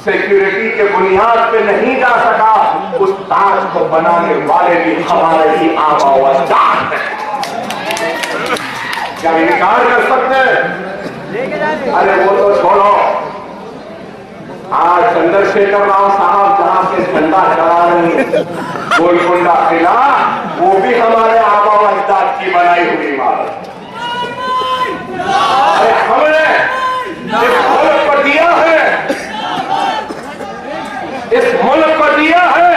सिक्योरिटी के बुनियाद पे नहीं जा सका, उस ताज को बनाने वाले भी हमारे ही आबा व अजदाद हैं। क्या इनकार कर सकते हैं? अरे वो तो छोड़ो, आज चंद्रशेखर राव साहब जहां से झंडा चढ़ा रहे हैं, गोलकुंडा किला, वो भी हमारे आबा व अजदाद की बनाई हुई इमारत। अरे हमने इस मुल्क को दिया है, इस मुल्क को दिया है,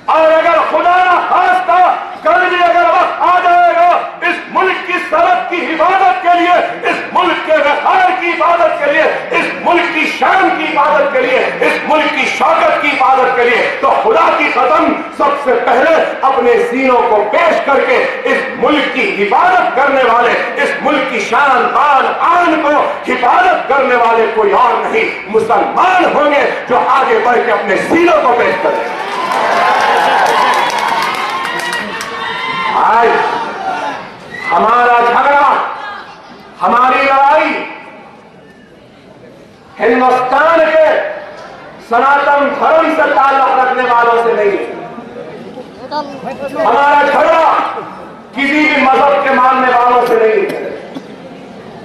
और अगर खुदा ना खास्ता कल भी अगर वक्त आ जाएगा इस मुल्क की सरहद की हिफाजत के लिए, इस मुल्क के वक़ार की हिफाजत के लिए, इस मुल्क की शान की हिफाजत के लिए, इस मुल्क की शौकत की हिफाजत के लिए, तो खुदा की कसम सबसे पहले अपने सीनों को पेश करके इस मुल्क की हिफाजत करने वाले, इस मुल्क की शान बान आन को हिफाजत करने वाले कोई और नहीं, मुसलमान होंगे जो आगे बढ़ के अपने सीनों को पेश करें। आज हमारा झगड़ा, हमारी लड़ाई हिंदुस्तान के सनातन धर्म से ताल्लुक रखने वालों से नहीं है, हमारा झगड़ा किसी भी मजहब के मानने वालों से नहीं है।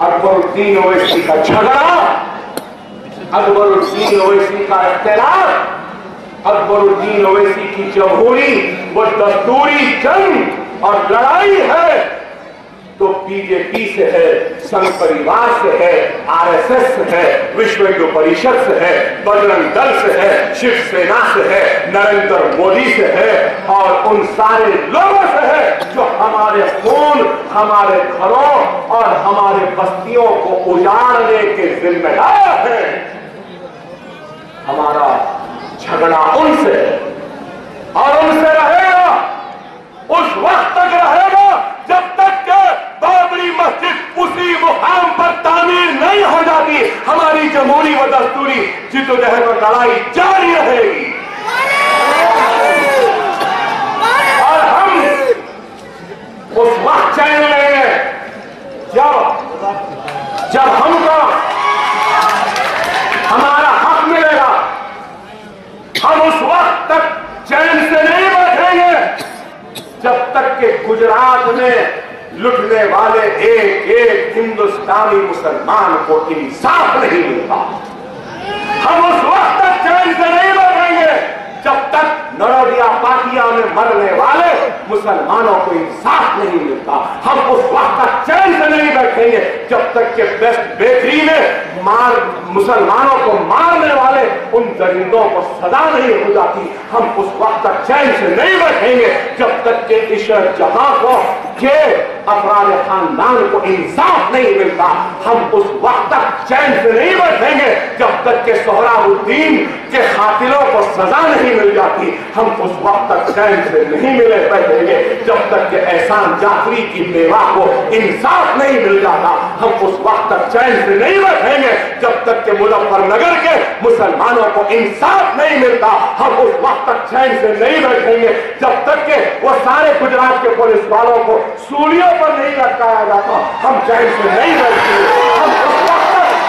अकबरुद्दीन ओवैसी का झगड़ा, अकबरुद्दीन ओवैसी का इख्तिलाफ, अकबरुद्दीन ओवैसी की जमहूरी वो दस्तूरी जंग और लड़ाई है तो बीजेपी से है, संघ परिवार से है, आरएसएस से है, विश्व हिंदू परिषद से है, बजरंग दल से है, शिवसेना से है, नरेंद्र मोदी से है, और उन सारे लोगों से है जो हमारे खून, हमारे घरों और हमारे बस्तियों को उजाड़ने के जिम्मेदार हैं। हमारा झगड़ा उनसे और उनसे रहेगा, उस वक्त तक रहेगा जब तक के बाबरी मस्जिद उसी मुकाम पर तामीर नहीं हो जाती। हमारी जमहूरी व दस्तूरी जिद्दोजहद और लड़ाई जारी रहेगी और हम उस वक्त चैन लेंगे जब हमको हमारा हक मिलेगा। हम उस वक्त तक चैन से नहीं बैठेंगे जब तक के गुजरात में लुटने वाले एक एक हिंदुस्तानी मुसलमान को इंसाफ नहीं मिलता। हम उस वक्त तक चैन से नहीं बैठेंगे जब तक नरोडिया पाटिया में मरने वाले मुसलमानों को इंसाफ नहीं मिलता। हम उस वक्त तक चैन से नहीं बैठेंगे जब तक के बेस्ट बेकरी में मुसलमानों को मारने वाले उन दरिंदों को सजा नहीं हो जाती। हम उस वक्त तक चैन से नहीं बैठेंगे जब तक के इशरत जहां को के अफराद खानदान को इंसाफ नहीं मिलता। हम उस वक्त तक चैन से नहीं बैठेंगे जब तक के सोहराबुद्दीन के कातिलों को सजा नहीं मिल जाती। हम उस वक्त तक चैन से नहीं मिले बैठेंगे जब तक के एहसान जाफरी की बेवा को इंसाफ नहीं मिल जाता। हम उस वक्त तक चैन से नहीं बैठेंगे जब तक के मुजफ्फरनगर के मुसलमानों को इंसाफ नहीं मिलता। हम उस वक्त तक चैन से नहीं बैठेंगे जब तक के वो सारे गुजरात के पुलिस वालों को सूलियों पर नहीं लटकाया जाता। हम चैन से नहीं बैठेंगे। हम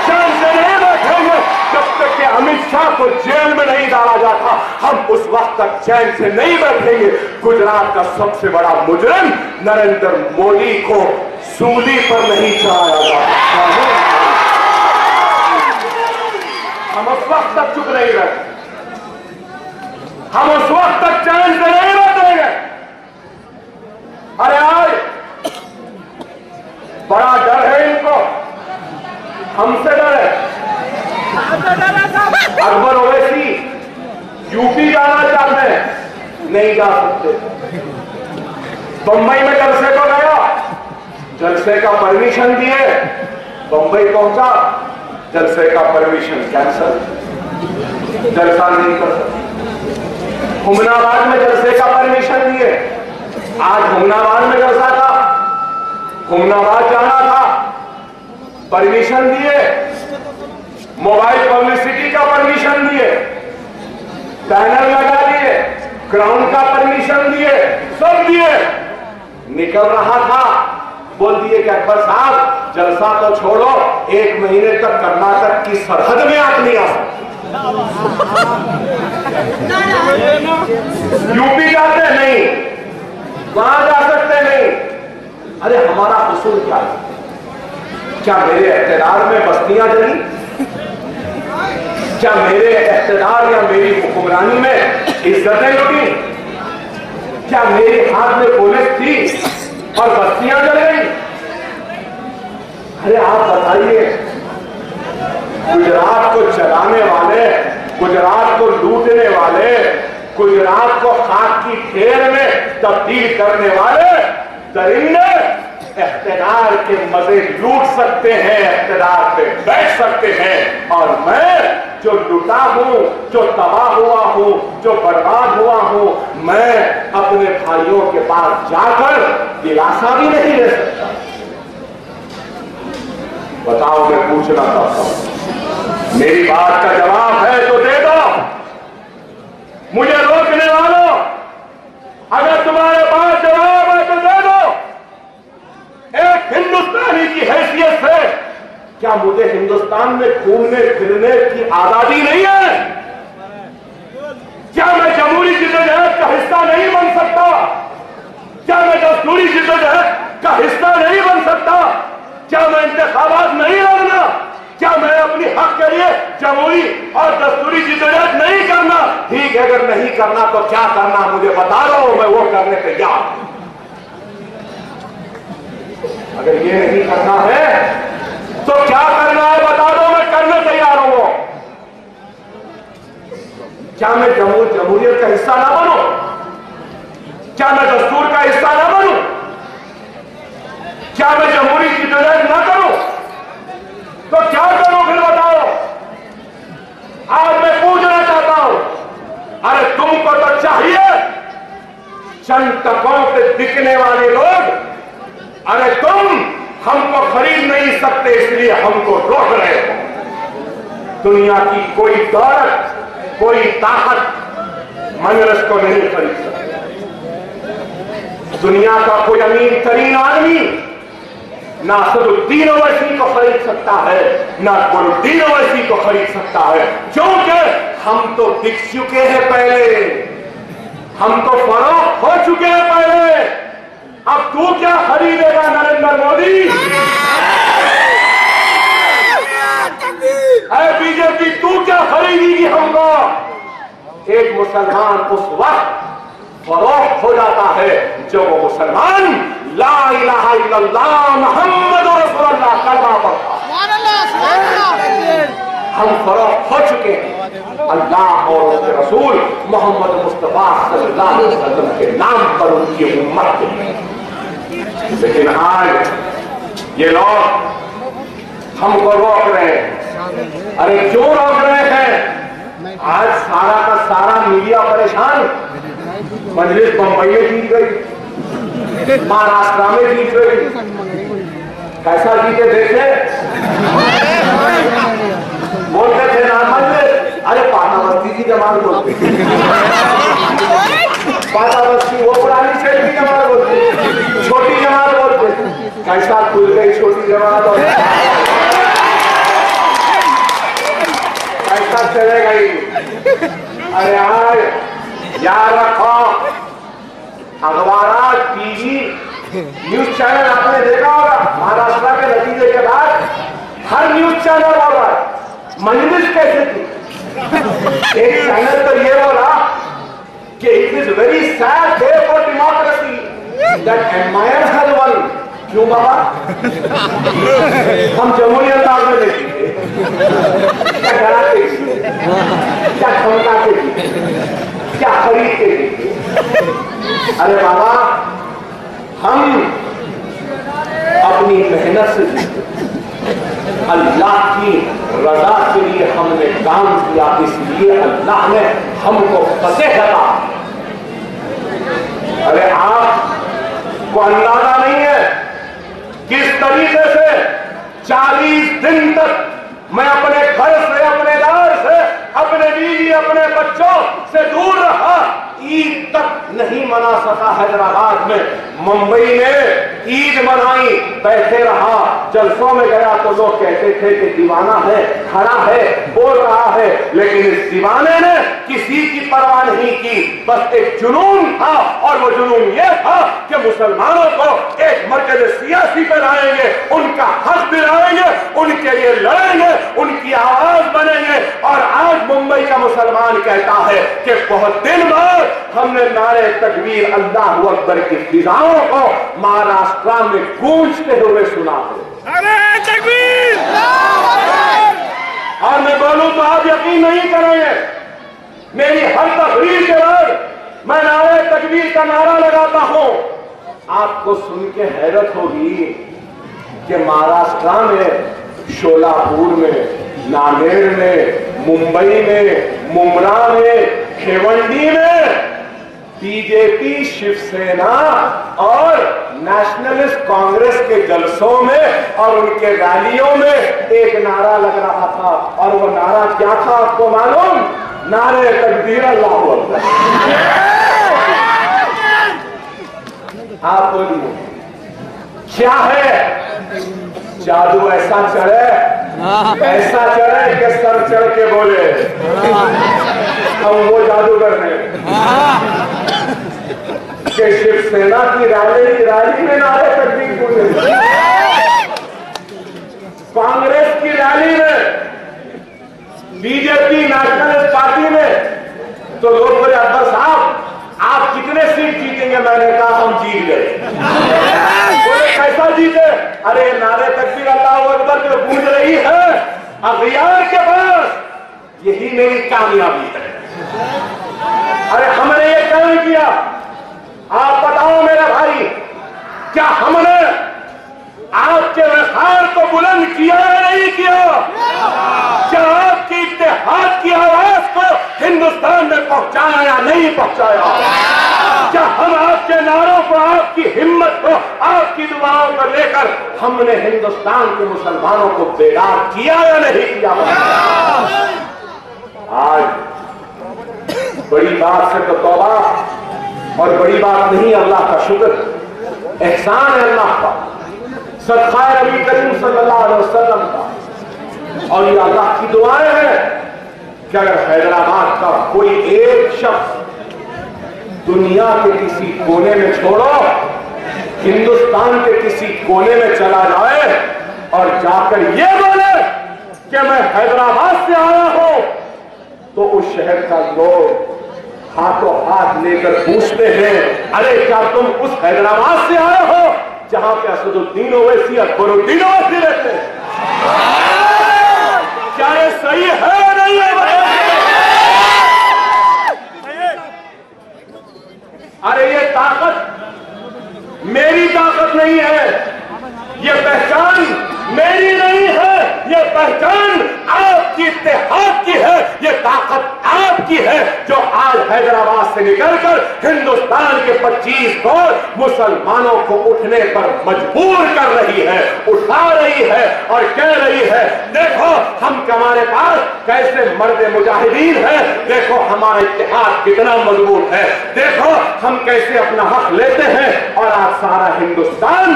चैन से नहीं बैठेंगे जब तक कि अमित शाह को जेल में नहीं डाला जाता। हम उस वक्त तक चैन से नहीं बैठेंगे। गुजरात का सबसे बड़ा मुजरिम नरेंद्र मोदी को सूली पर नहीं चढ़ाया जाता। हम उस वक्त तक चुप नहीं रहते, हम उस वक्त तक चैन से नहीं बैठेंगे। अरे आज बड़ा डर है इनको, हमसे डर है। अकबर ओवैसी यूपी जाना चाहते हैं, नहीं जा सकते। बंबई में जलसे को गया, जलसे का परमिशन दिए, बंबई पहुंचा, जलसे का परमिशन कैंसल, जलसा नहीं कर सकते। हुमनाबाद में जलसे का परमिशन दिए, आज हुमनाबाद में जलसा था, हुमनाबाद जाना था, परमिशन दिए, मोबाइल पब्लिसिटी का परमिशन दिए, बैनर लगा दिए, ग्राउंड का परमिशन दिए, सब दिए। निकल रहा था, बोल दिए कि अकबर साहब जलसा तो छोड़ो, 1 महीने तक कर्नाटक की सरहद में आप नहीं आ सकते। यूपी जाते नहीं, वहां जा सकते नहीं। अरे हमारा कसूर क्या है? क्या मेरे इख्तियार में बस्तियां जली? क्या मेरे इख्तियार या मेरी हुक्मरानी में इज्जतें लुटी? क्या मेरे हाथ में पुलिस थी और बस्तियां जल गई? अरे आप बताइए, गुजरात को जलाने वाले, गुजरात को लूटने वाले, गुजरात को खाक की ढेर में तब्दील करने वाले दरिंदे इख्तियार के मजे लूट सकते हैं, इख्तियार पे बैठ सकते हैं। और मैं जो लुटा हूं, जो तबाह हुआ हूं, जो बर्बाद हुआ हूं, मैं अपने भाइयों के पास जाकर दिलासा भी नहीं दे सकता। बताओ, मैं पूछना चाहता हूं, मेरी बात का जवाब है तो दे दो। मुझे रोकने वालों, अगर तुम्हारे पास जवाब है तो दे दो। एक हिंदुस्तानी की हैसियत से क्या मुझे हिंदुस्तान में घूमने फिरने की आजादी नहीं है? क्या मैं जमहूरी जिद्दोजहद का हिस्सा नहीं बन सकता? क्या मैं दस्तूरी जिद्दोजहद का हिस्सा नहीं बन सकता? क्या मैं इंतखाबात नहीं लड़ना? क्या मैं अपनी हक के लिए जमहूरी और दस्तूरी जिद्दोजहद नहीं करना? ठीक है, अगर नहीं करना तो क्या करना मुझे बता दो, मैं वो करने तैयार हूं। अगर ये नहीं करना है तो क्या करना है बता दो, मैं करने तैयार हूं। क्या मैं जमहूरियत का हिस्सा ना बनूं? क्या मैं दस्तूर का हिस्सा ना बनूं? क्या मैं जमहूरी जिद्दोजहद ना करूं? तो क्या करूं फिर बताओ? आज मैं पूछना चाहता हूं, अरे तुमको तो चाहिए चंद टकों पे दिखने वाले लोग, अरे तुम हमको खरीद नहीं सकते इसलिए हमको रोक रहे हो। दुनिया की कोई दौलत, कोई ताकत मजलिस को नहीं खरीद सकती। दुनिया का कोई अमीर तरीन आदमी ना असदुद्दीन ओवैसी को खरीद सकता है, ना गुरुद्दीन ओवैसी को खरीद सकता है, क्योंकि हम तो बिक चुके हैं पहले, हम तो फरोख्त हो चुके हैं पहले। अब तू क्या खरीदेगा नरेंद्र मोदी? बीजेपी तू क्या खरीदेगी हमको? एक मुसलमान उस वक्त फरोख्त हो जाता है जब वो मुसलमान ला इलाहा इल्लल्लाह मुहम्मदुर रसूलुल्लाह कलमा पढ़ता। हम फरोख्त हो चुके हैं अल्लाह और उसके रसूल मोहम्मद मुस्तफा सल्लल्लाहु अलैहि वसल्लम के नाम पर, उनकी उम्मत के। लेकिन आज ये लोग हमको रोक रहे हैं। अरे क्यों रोक रहे हैं? आज सारा का सारा मीडिया परेशान। मजलिस बंबई में जीत गई, महाराष्ट्र में जीत गई। कैसा जीते देखे? बोलते थे ना मजलिस, अरे पाटाबस्ती की जमात बोलते, पाटाबस्ती वो पुरानी शेर की जमात बोलते, छोटी जमात बोलते। कैसा खुल गई छोटी जमात? और चले गई। अरे आज याद रखो, अखबार, टीवी, न्यूज चैनल आपने देखा होगा, महाराष्ट्र के नतीजे के बाद हर न्यूज चैनल होगा मजलिस कैसे थी। एक चैनल तो ये बोला कि it is very sad day for democracy that admire has one. क्यों बाबा? हम जमहूरी अंदाज में देखते क्या डराते, क्या धमकाते, क्या खरीदते। अरे बाबा, हम अपनी मेहनत से अल्लाह की रजा के लिए हमने काम किया, इसलिए अल्लाह ने हमको फतेह दिया। अरे आपको अंदाजा नहीं है किस तरीके से 40 दिन तक मैं अपने घर से, अपने दार से, अपने बीवी, अपने बच्चों से दूर रहा, ईद तक नहीं मना सका हैदराबाद में। मुंबई में ईद मनाई, बैठे रहा, जलसों में गया तो लोग कहते थे कि दीवाना है, खड़ा है, बोल रहा है, लेकिन इस दीवाने ने किसी की परवाह नहीं की। बस एक जुनून था, और वो जुनून ये था कि मुसलमानों को एक मरकज़ सियासी पे लाएंगे, उनका हक दिलाएंगे, उनके लिए लड़ेंगे, उनकी आवाज बनेंगे। और आज मुंबई का मुसलमान कहता है कि बहुत दिन बाद हमने नारे तकबीर अल्लाहू अकबर की फिजाओं को महाराष्ट्र में गूंजते हुए सुना है। नारे तकबीर! और मैं बोलूं तो आप यकीन नहीं करेंगे, मेरी हर तकरीर के बाद मैं नारे तकबीर का नारा लगाता हूं। आपको सुन के हैरत होगी कि महाराष्ट्र में, शोलापुर में, नांदेड़ में, मुंबई में, मुमरा में, खेवंडी में बीजेपी, शिवसेना और नेशनलिस्ट कांग्रेस के जलसों में और उनके रैलियों में एक नारा लग रहा था, और वो नारा क्या था आपको मालूम? नारे तकबीर अल्लाहू अकबर। आप बोलिए क्या है? जादू ऐसा चढ़े कि सर चढ़ के बोले हम वो जादूगर हैं कि शिवसेना की रैली में नारे तकबीर बोले, कांग्रेस की रैली में, बीजेपी नेशनलिस्ट पार्टी में तो लोग बोले अब्बास साहब आप कितने सीट जीतेंगे? मैंने कहा हम जीत गए। बोले कैसा जीते? अरे नारे तकबीर अल्लाहू अकबर जो गूंज रही है अखियार के पास, यही मेरी कामयाबी है। अरे हमने ये काम किया, आप बताओ मेरे भाई, क्या हमने आपके वखार को बुलंद किया या नहीं किया? क्या आपकी इत्तेहाद की आवाज को हिंदुस्तान में पहुंचाया या नहीं पहुंचाया? क्या हम आपके नारों को, आपकी हिम्मत को, आपकी दुआओं को लेकर हमने हिंदुस्तान के मुसलमानों को बेदार किया या नहीं किया? आज बड़ी बात से तो तौबा, और बड़ी बात नहीं, अल्लाह का शुक्र, एहसान है अल्लाह का, सदका नबी करीम सल्लल्लाहु अलैहि वसल्लम का, और ये अल्लाह की दुआएं हैं कि अगर हैदराबाद का कोई एक शख्स दुनिया के किसी कोने में, छोड़ो हिंदुस्तान के किसी कोने में चला जाए और जाकर ये बोले कि मैं हैदराबाद से आया हूं, तो उस शहर का लोग हाथों हाथ लेकर पूछते हैं, अरे क्या तुम उस हैदराबाद से आए हो जहां पे असदुद्दीन ओवैसी, अकबरुद्दीन ओवैसी रहते हैं? क्या ये सही है या नहीं है? अरे ये ताकत मेरी ताकत नहीं है, ये पहचान मेरी नहीं है, ये पहचान आपकी इत्तेहाद की है, ये ताकत आपकी है जो आज हैदराबाद से निकलकर हिंदुस्तान के 25 करोड़ मुसलमानों को उठने पर मजबूर कर रही है, उठा रही है और कह रही है देखो हम, हमारे पास कैसे मर्द मुजाहिदीन है, देखो हमारा इत्तेहाद कितना मजबूत है, देखो हम कैसे अपना हक लेते हैं। और आज सारा हिंदुस्तान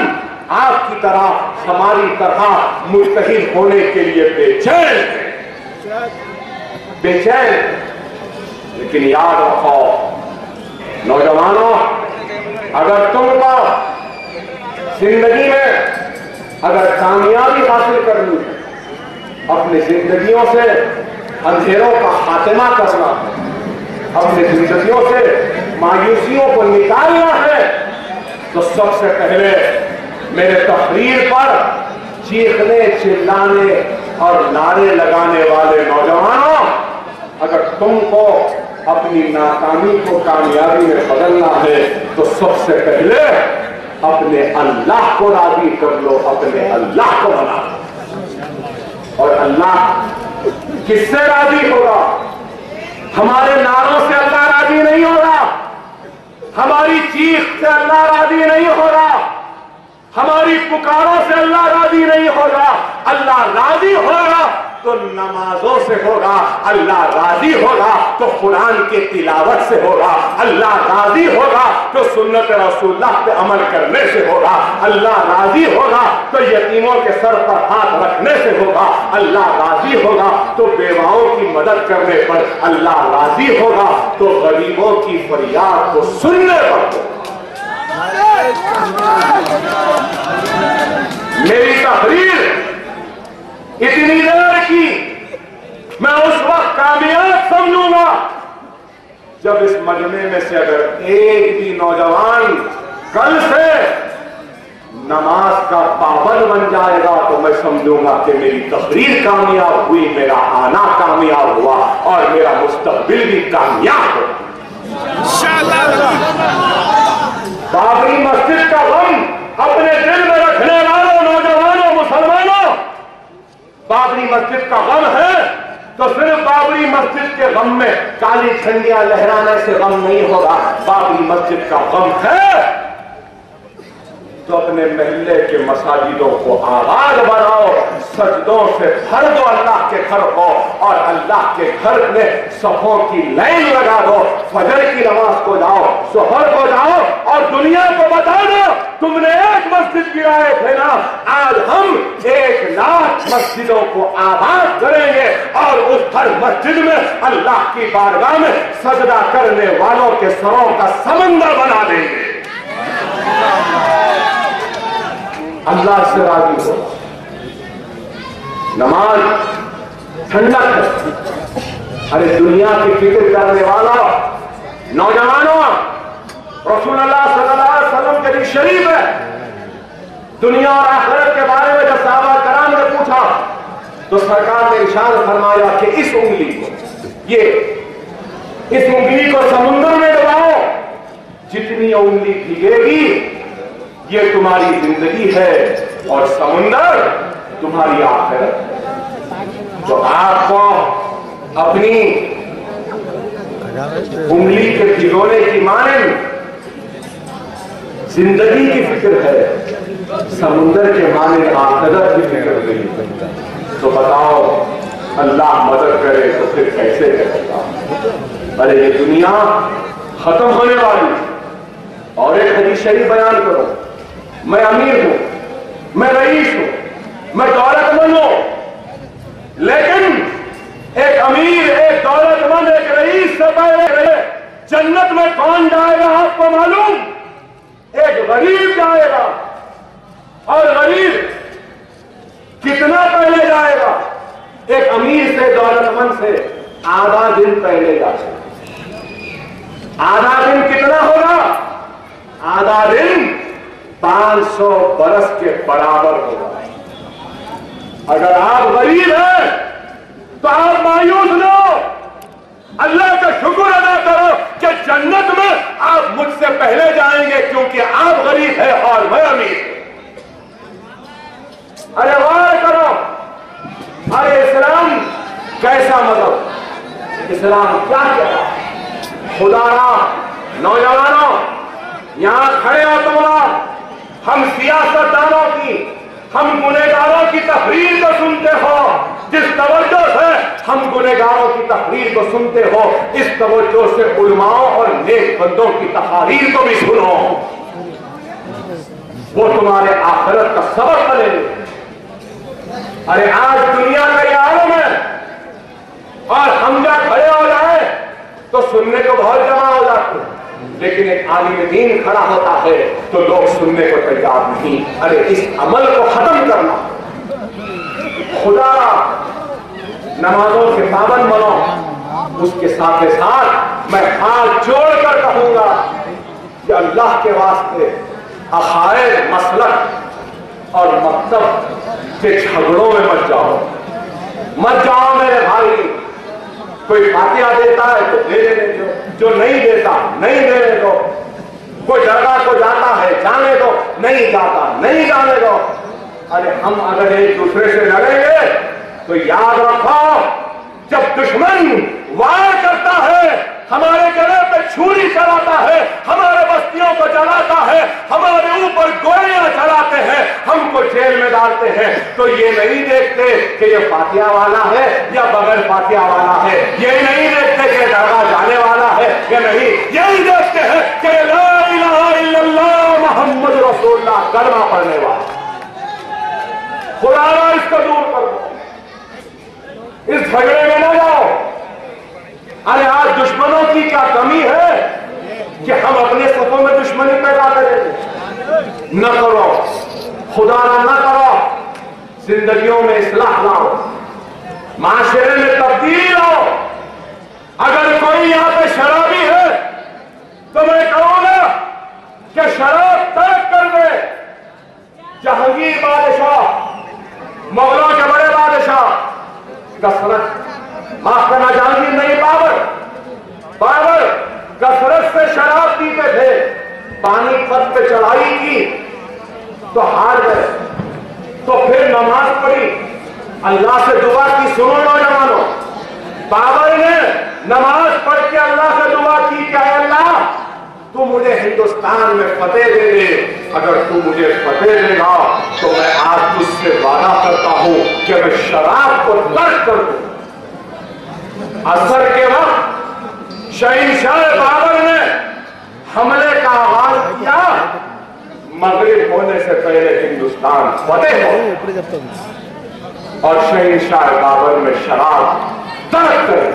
आपकी तरह, हमारी तरह मुत्तहिद होने के लिए बेचैन है। बेचैन। लेकिन याद रखो नौजवानों, अगर तुमको जिंदगी में अगर कामयाबी हासिल करनी है, अपनी जिंदगियों से अंधेरों का खात्मा करना है, अपनी जिंदगियों से मायूसियों को निकालना है, तो सबसे पहले मेरे तकरीर पर चीखने चिल्लाने और नारे लगाने वाले नौजवानों, अगर तुमको अपनी नाकामी को कामयाबी में बदलना है तो सबसे पहले अपने अल्लाह को राजी कर लो, अपने अल्लाह को बना लो। और अल्लाह किससे राजी होगा? हमारे नारों से अल्लाह राजी नहीं हो रहा, हमारी चीख से अल्लाह राजी नहीं हो रहा, हमारी पुकारों से अल्लाह राजी नहीं होगा। अल्लाह राजी होगा तो नमाजों से होगा, अल्लाह राजी होगा तो कुरान की तिलावत से होगा, अल्लाह राजी होगा तो सुन्नत रसूलुल्लाह पे अमल करने से होगा, अल्लाह राजी होगा तो यतीमों के सर पर हाथ रखने से होगा, अल्लाह राजी होगा तो बेवाओं की मदद करने पर, अल्लाह राजी होगा तो गरीबों की फरियाद को सुनने पर होगा। मेरी तहरीर इतनी देर की मैं उस वक्त कामयाब समझूंगा जब इस मजमे में से अगर एक भी नौजवान कल से नमाज का पाबंद बन जाएगा तो मैं समझूंगा कि मेरी तकरीर कामयाब हुई, मेरा आना कामयाब हुआ और मेरा मुस्तकबिल भी कामयाब हो। बाबरी मस्जिद का गम अपने दिल में रखने वालों नौजवानों मुसलमानों, बाबरी मस्जिद का गम है तो सिर्फ बाबरी मस्जिद के गम में काली झंडियां लहराने से गम नहीं होगा। बाबरी मस्जिद का गम है तो अपने महल्ले के मसाजिदों को आबाद बनाओ, सजदों से भर दो अल्लाह के घर को और अल्लाह के घर में सफों की लाइन लगा दो, फजर की नमाज को जाओ, सुहर को जाओ और दुनिया को बता दो तुमने एक मस्जिद गिराए थे ना, आज हम 1 लाख मस्जिदों को आबाद करेंगे और उस हर मस्जिद में अल्लाह की बारगाह में सजदा करने वालों के सरों का समंदर बना देंगे। अल्लाह से राजी हो। नमाज ठंडक है। अरे दुनिया की फिक्र करने वाला नौजवानों, रसूलुल्लाह सल्लल्लाहु अलैहि वसल्लम के लिए शरीफ है, दुनिया और आखिरत के बारे में जब साहबा कराम ने पूछा तो सरकार ने इरशाद फरमाया कि इस उंगली को समुद्र में डुबाओ, जितनी उंगली भीगेगी ये तुम्हारी जिंदगी है और समुंदर तुम्हारी आखिरत। तो आपको अपनी उंगली के भिगोने की मानिंद जिंदगी की फिक्र है, समुंदर के मानिंद आखिरत की फिक्र नहीं। तो बताओ अल्लाह मदद करे तो फिर कैसे करेगा? अरे ये दुनिया खत्म होने वाली। और एक हदीस शरीफ बयान करो, मैं अमीर हूं, मैं रईस हूं, मैं दौलतमंद हूं, लेकिन एक अमीर, एक दौलतमंद, एक रईस से पहले जन्नत में कौन जाएगा आपको मालूम? एक गरीब जाएगा। और गरीब कितना पहले जाएगा? एक अमीर से, दौलतमंद से आधा दिन पहले जाएगा। आधा दिन कितना होगा? आधा दिन 500 बरस के बराबर होगा। अगर आप गरीब हैं तो आप मायूस न हो, अल्लाह का शुक्र अदा करो कि जन्नत में आप मुझसे पहले जाएंगे क्योंकि आप गरीब हैं और मैं अमीर। अरे वाह करो, अरे इस्लाम कैसा मजहब, इस्लाम क्या कहता है? खुदारा नौजवानों यहां खड़े हो तुम लोग, हम सियासतदानों की, हम गुनहगारों की तकरीर को सुनते हो, जिस तवज्जो से हम गुनहगारों की तकरीर को सुनते हो, इस तवज्जो से उलमाओं और नेक बंदों की तकारीर को भी सुनो, वो तुम्हारे आखिरत का सबक बनेंगे। अरे आज दुनिया का ये आलम है और हम जब खड़े हो जाए तो सुनने को बहुत जमा हो जाते हैं, लेकिन एक आलिम दीन खड़ा होता है तो लोग सुनने को तैयार नहीं। अरे इस अमल को खत्म करना, खुदा नमाजों से पाबंद बनो। उसके साथ साथ मैं हाथ जोड़कर कहूंगा कि अल्लाह के वास्ते अकायद, मसलक और मकसद के झगड़ों में मत जाओ, मत जाओ मेरे भाई। कोई फातिहा देता है तो दे देने दो, जो नहीं देता नहीं देने दो। कोई दरगाह को जाता है जाने दो, नहीं जाता नहीं जाने दो। अरे हम अगर एक दूसरे से लड़ेंगे तो याद रखो, जब दुश्मन वार करता है, हमारे गले पे छुरी चलाता है, हमारे बस्तियों को जलाता है, हमारे ऊपर गोलियां चलाते हैं, हमको जेल में डालते हैं, तो ये नहीं देखते कि ये फातिहा वाला है या बगैर फातिहा वाला है, ये नहीं देखते कि दरगाह जाने वाला है या नहीं, यही देखते हैं कि ला इलाहा इल्लल्लाह मुहम्मद रसूलुल्लाह कलमा पढ़ने वाला। खुदा इसको दूर कर दो, इस झगड़े में न जाओ। अरे आज दुश्मनों की क्या कमी है कि हम अपने सफों में दुश्मनी पैदा करें। न करो, खुदा न करो, जिंदगियों में इस्लाह लाओ, माशरे में तब्दील हो। अगर कोई यहां पे शराबी है तो मैं कहूंगा कि शराब तर्क कर दे। जहांगीर बादशाह, मुगलों के बड़े बादशाह कसरत, माफ करना जहांगीर नहीं बाबर कसरत से शराब पीते थे। पानीपत पे चढ़ाई की तो हार गए, तो फिर नमाज पढ़ी, अल्लाह से दुआ की। सुनो नौजवानों, बाबर ने नमाज पढ़ के अल्लाह से दुआ की कि अल्लाह तू मुझे हिंदुस्तान में फतेह दे दे। अगर तू मुझे फतेह देगा तो मैं आज तुझसे वादा करता हूं कि मैं शराब को तर्क कर दूं। असर के वक्त शहंशाह बाबर ने हमले का आगाज किया। मगरिब होने से पहले हिंदुस्तान फतेह हो और शहंशाह बाबर में शराब तर्क करे।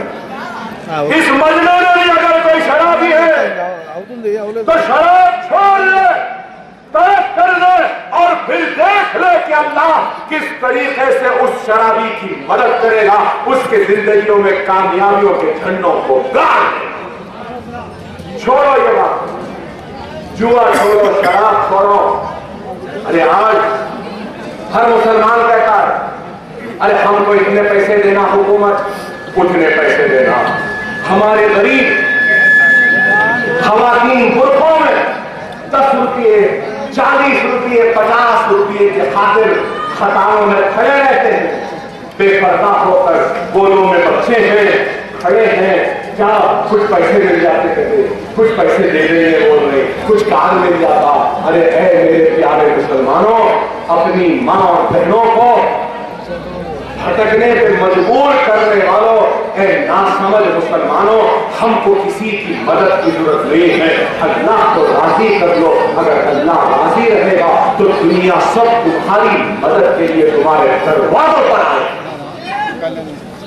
इस मजमे में भी अगर कोई शराबी है तो शराब छोड़ ले, तर्क कर ले और फिर देख ले कि अल्लाह किस तरीके से उस शराबी की मदद करेगा, उसके जिंदगियों में कामयाबियों के झंडों को गाड़ देगा। छोड़ो ये बात, जुआ छोड़ो, शराब छोड़ो। अरे आज हर मुसलमान कहता है अरे हमको इतने पैसे देना, हुकूमत उतने पैसे देना। हमारे गरीब खवातीन बुरखों में 10 रुपये, 40 रुपये, 50 रुपये के खातिर खतारों में खड़े रहते हैं, बेपर्दा होकर। गोलों में बच्चे हैं, खड़े हैं, क्या कुछ पैसे मिल जाते थे, कुछ पैसे दे देंगे बोल रहे, कुछ कार मिल जाता। अरे ऐ मेरे प्यारे मुसलमानों, अपनी माँ और बहनों को भटकने पे मजबूर करने वालों, ऐ नासमझ मुसलमानों, हमको किसी की मदद की जरूरत नहीं है। अल्लाह को राजी कर लो। अगर अल्लाह राजी रहेगा तो दुनिया सब तुम्हारी मदद के लिए तुम्हारे दरवाजों पर आए।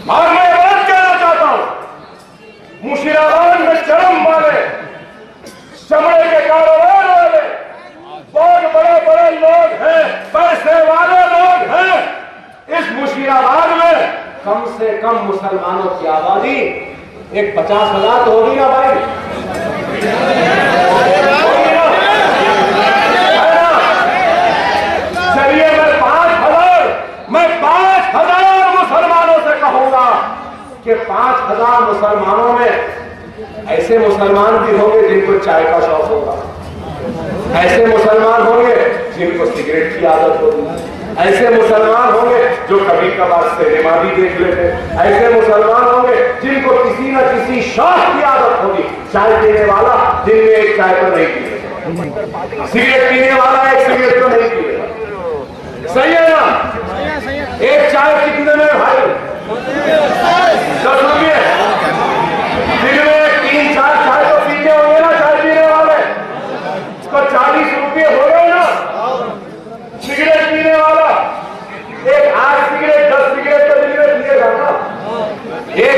और मैं बात कहना चाहता हूं, मुशीराबाद में चरम वाले, चमड़े के कारोबार वाले, बहुत बड़े बड़े लोग हैं, पैसे वाले लोग हैं। इस मुशीराबाद में कम से कम मुसलमानों की आबादी एक 50,000 तो होगी ना भाई? चलिए मैं 5,000 मुसलमानों से कहूंगा कि 5,000 मुसलमानों में ऐसे मुसलमान भी होंगे जिनको चाय का शौक होगा, ऐसे मुसलमान होंगे जिनको सिगरेट की आदत होगी, ऐसे मुसलमान होंगे जो कभी कभार सिनेमा भी देख लेते, ऐसे मुसलमान होंगे जिनको किसी न किसी शौक की आदत होगी। चाय पीने वाला दिन में एक चाय तो नहीं पीएगा, सिगरेट पीने वाला एक सिगरेट तो नहीं पीएगा। सही है ना? एक चाय कितने में भाई? 10 रुपये। दिन में 3-4 चाय तो पीते होंगे ना चाय पीने वाले, तो 40 रुपये हो गए ना। सिगरेट पीने वाला एक 8 सिगरेट 10 सिगरेट तो दिन में पिएगा ना। एक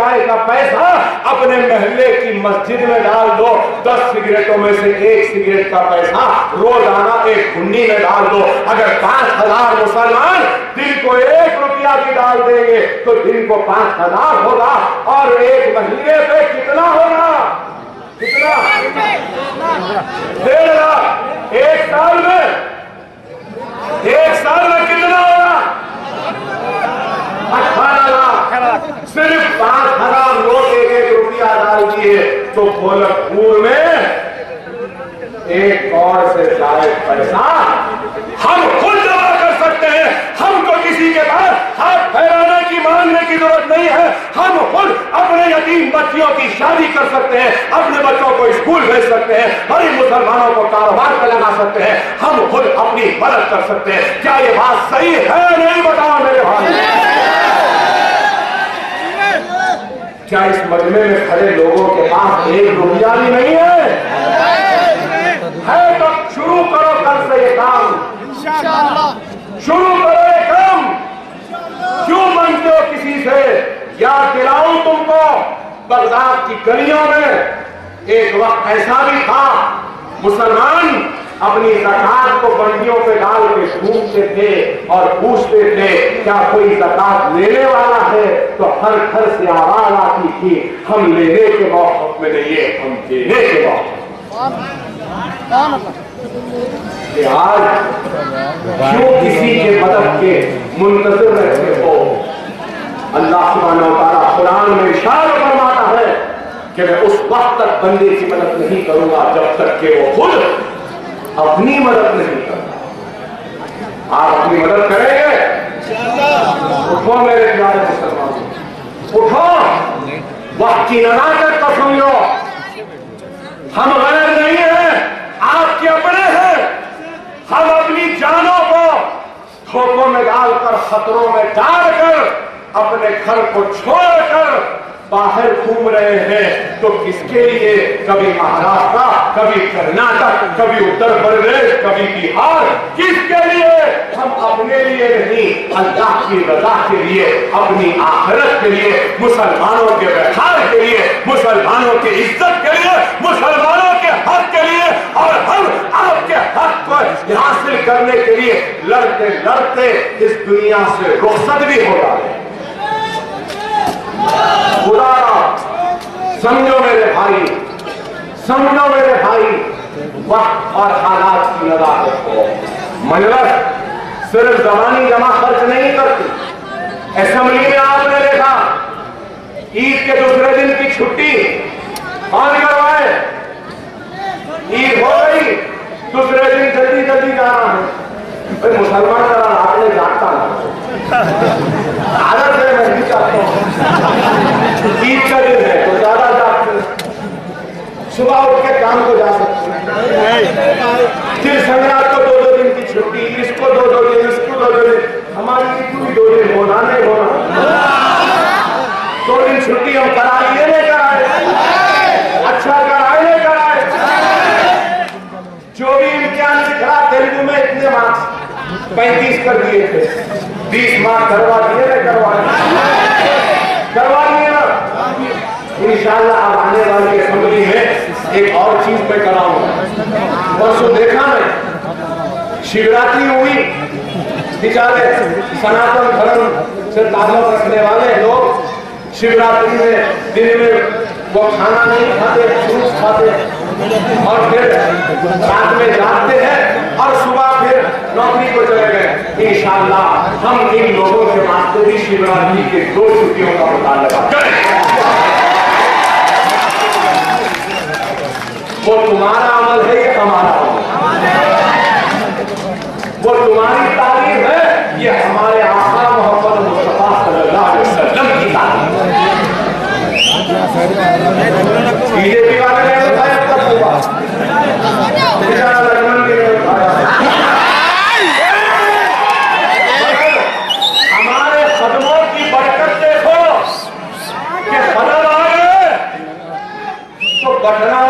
चाय का पैसा अपने महल्ले की मस्जिद में डाल दो। 10 सिगरेटों में से 1 सिगरेट का पैसा रोजाना एक हुंडी में डाल दो। अगर 5000 मुसलमान दिन को 1 रुपया भी डाल देंगे तो दिन को 5000 होगा, और एक महीने पे कितना होगा? कितना? 1.5 लाख। एक साल में कितना होगा? 18 लाख। सिर्फ 5000 लोग 1-1 रुपया डाल दिए तो गोरखपुर में 1 करोड़ से ज्यादा पैसा हम खुद जमा कर सकते हैं। हमको किसी के पास हाथ फैलाने की, मांगने की जरूरत नहीं है। हम खुद अपने यतीम बच्चियों की शादी कर सकते हैं, अपने बच्चों को स्कूल भेज सकते हैं, गरीब मुसलमानों को कारोबार पे लगा सकते हैं, हम खुद अपनी मदद कर सकते हैं। क्या ये बात सही है? नहीं बताओ मेरे भाई। क्या इस मजमे में खड़े लोगों के पास 1 रुपया भी नहीं है तो शुरू करो कल से ये काम, शुरू करो ये काम। क्यों मांगते हो किसी से? याद दिलाऊं तुमको, बगदाद की गलियों में एक वक्त ऐसा भी था, मुसलमान अपनी ज़कात को बंडियों पे डाल के घूमते थे और पूछते थे क्या कोई ज़कात लेने वाला है, तो हर घर से आवाज आती थी हम लेने के मौक़िफ़ में नहीं है, हम देने के मौक़िफ़। आज क्यों किसी के मदद के मुंतज़िर रहते हो? अल्लाह सुब्हानहू व तआला कुरान में इरशाद फरमाता है कि मैं उस वक्त तक बंदे की मदद नहीं करूंगा जब तक कि वो खुद अपनी मदद नहीं करता। आप अपनी मदद करेंगे? उठो मेरे प्यारे मुसलमान, उठो। वक्त की नज़ाकत को समझो। हम गैर नहीं हैं, आपके अपने हैं। हम अपनी जानों को धोखों में डालकर, खतरों में डालकर, अपने घर को छोड़कर बाहर घूम रहे हैं तो किसके लिए? कभी महाराष्ट्र, कभी कर्नाटक, कभी उत्तर प्रदेश, कभी बिहार। किसके लिए? हम अपने लिए नहीं, अल्लाह की रजा के लिए, अपनी आखिरत के लिए, मुसलमानों के वक़ार के लिए, मुसलमानों की इज्जत के लिए, मुसलमानों के हक के लिए। और हम आपके हक को हासिल करने के लिए लड़ते लड़ते इस दुनिया से रुखसत भी हो रहे हैं। खुदा समझो मेरे भाई, समझो मेरे भाई, वक्त और हालात की नज़ाकत को। मजलिस सिर्फ ज़बानी जमा खर्च नहीं करती। असेंबली में आपने देखा ईद के दूसरे दिन की छुट्टी कौन करवाए? ईद हो गई, दूसरे दिन जल्दी जल्दी जाना है। मुसलमान जरा रात में जागता ना, आदत है, मैं भी चाहता हूँ। ईद का दिन है तो ज्यादा जागते, सुबह उठ के काम को जा सकते हैं। फिर संक्रांत को 2-2 दिन की छुट्टी, इसको 2-2 दिन, इसको 2-2 दिन। हमारी भी 2 दिन होना नहीं होना, 2 दिन छुट्टी हम कराए नहीं कराए, अच्छा कराए नहीं कराए। जो भी इम्तिहान लिखा तेलुगु में इतने मार्क्स 35 कर दिए थे, 20 मार्क्स करवा दिए ना, करवा दिए ना। इंशाअल्लाह अब आने वाली असेंबली में एक और चीज मैं कराऊंगा। परसों देखा मैं, शिवरात्रि हुई, बेचारे सनातन धर्म से ताल्लुक रखने वाले लोग शिवरात्रि में दिन में वो खाना नहीं खाते, फ्रूट खाते और फिर रात में जागते हैं और सुबह फिर नौकरी को चले गए। इंशाअल्लाह हम इन लोगों के वास्ते भी शिवरात्रि के 2 छुट्टियों का मुतालबा करें। वो तुम्हारा अमल है, ये हमारा अमल है। वो तुम्हारी तारीफ है, ये हमारे आका मोहम्मद मुस्तफा सल्लल्लाहु अलैहि वसल्लम की तारीफ है। बीजेपी वाले ने बताया तब हुआ, बेचारा लक्ष्मण जी ने बताया। हमारे कदमों की बरकत देखो कि कदम आ गए तो बटना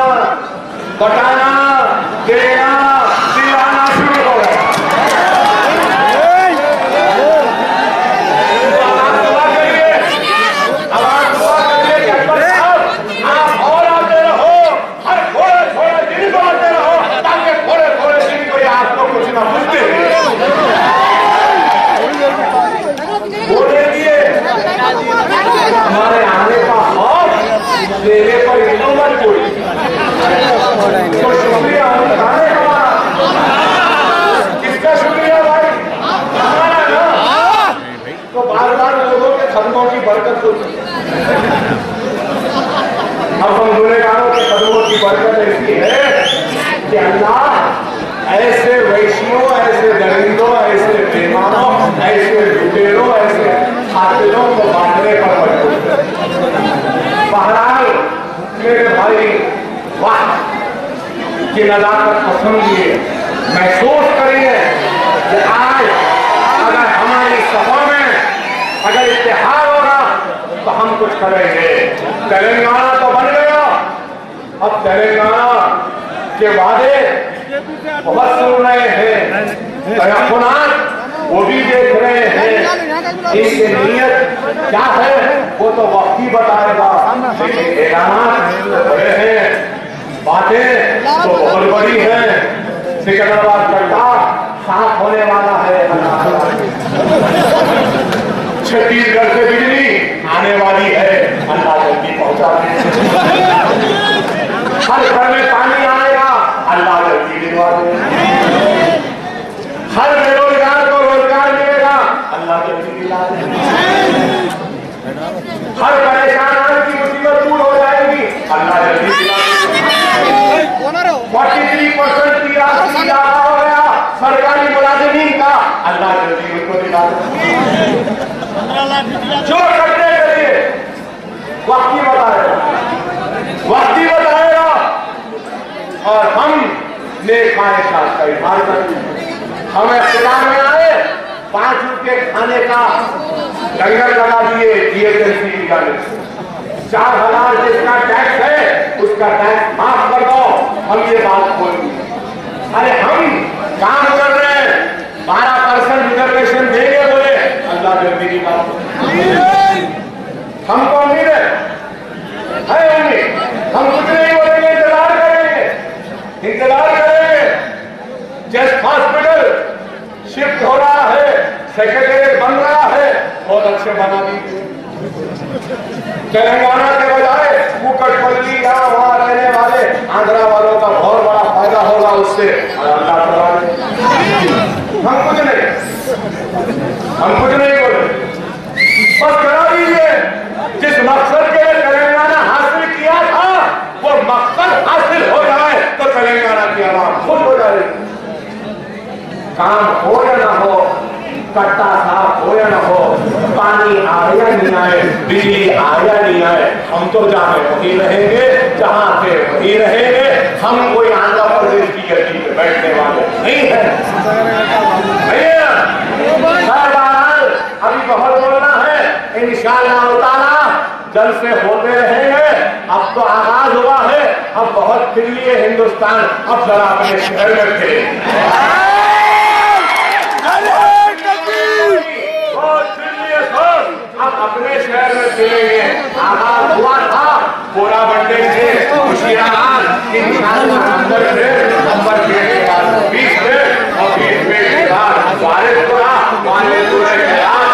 बटाना पूछते बोले दिए हमारे आने का खौफ तेरे पर इतना मत कोई तो शुक्रिया खाने हमारा किसका शुक्रिया भाई हमारा ना तो बार बार लोगों के खत्मों की बरकत होती है। अब हम गुनहगारों के कदमों की बरकत ऐसी है कि अल्लाह ऐसे वैश्यों, ऐसे दरिंदों, ऐसे बेईमानों, ऐसे लुटेरों, ऐसे कातिलों को बांटने पर मजबूर है। बहरहाल मेरे भाई वक्त की नजाकत कसम लिए महसूस करिए कि आज अगर हमारी सभा में अगर इत्तेहाद होगा तो हम कुछ करेंगे। तेलंगाना तो बन गया, अब तेलंगाना के वादे बहुत सुन रहे हैं, तयक़ुनात वो भी देख रहे हैं, इनकी नीयत क्या है वो तो वक्त ही बताएगा। लेकिन ऐलानात तो बड़े हैं, बातें तो बहुत बड़ी हैं। सिकंदराबाद गड्ढा साफ होने वाला है। छत्तीसगढ़ से बिजली आने वाली है, अल्लाह जल्दी पहुंचा दे। हर घर में पानी आएगा, अल्लाह जल्दी दिलवा दे। हर बेरोजगार को रोजगार मिलेगा, अल्लाह जल्दी दिला दे। हर परेशान की मुसीबत दूर हो जाएगी, अल्लाह जल्दी दिला दे। 43% की राशि ज्यादा हो गया सरकारी मुलाजिमीन का, अल्लाह जल्दी उनको दिला दे। जो करते करिए वक्त ही बताएगा, वक्त ही बताएगा। और हम नेक ख्वाहिशात का इजहार करेंगे। हम इख्तियार में आए, 5 रुपये खाने का लंगर लगा दिए GST की गाड़ी से। 4000 जिसका टैक्स है उसका टैक्स माफ कर दो, हम ये बात बोलेंगे। अरे हम काम कर रहे हैं, 12% रिजर्वेशन देंगे बोले, अल्लाह जल्दी की बात। हमको उम्मीद है उम्मीद, हम कुछ नहीं बोलेंगे, इंतजार करेंगे, इंतजार करेंगे। जस्ट हॉस्पिटल शिफ्ट हो रहा है, सेक्रेटेरिएट बन रहा है, बहुत अच्छे बना दीजिए। तेलंगाना के बजाय कुकटपल्ली या वहां रहने वाले आंध्रा वालों का बहुत बड़ा फायदा होगा उससे। अल्लाह हम कुछ नहीं बोले, बस करा दीजिए। जिस मकसद के लिए तेलंगाना हासिल किया था वो मकसद हासिल हो जाए तो तेलंगाना की आवाम खुश हो जाएगी। काम हो या ना हो, कट्टा साफ हो या ना हो, पानी आए या नहीं आए, बिजली आए या नहीं आए, हम तो जहाँ वही रहेंगे, जहाँ थे वही रहेंगे। हम कोई आंध्र प्रदेश की गद्दी पे बैठने वाले नहीं है। अभी बहुत बोलना है, इंशाअल्लाह ताला जल से होते रहेंगे। अब तो आगाज हुआ है, अब बहुत फिर लिए हिंदुस्तान, अब जरा अपने शहर में थे अब अपने शहर में चलेंगे। आगाज हुआ था पूरा बंडे से खुशियार इंशाअल्लाह अंदर से नंबर 20 में और 20 में वारिसपुरा वारिसपुरा के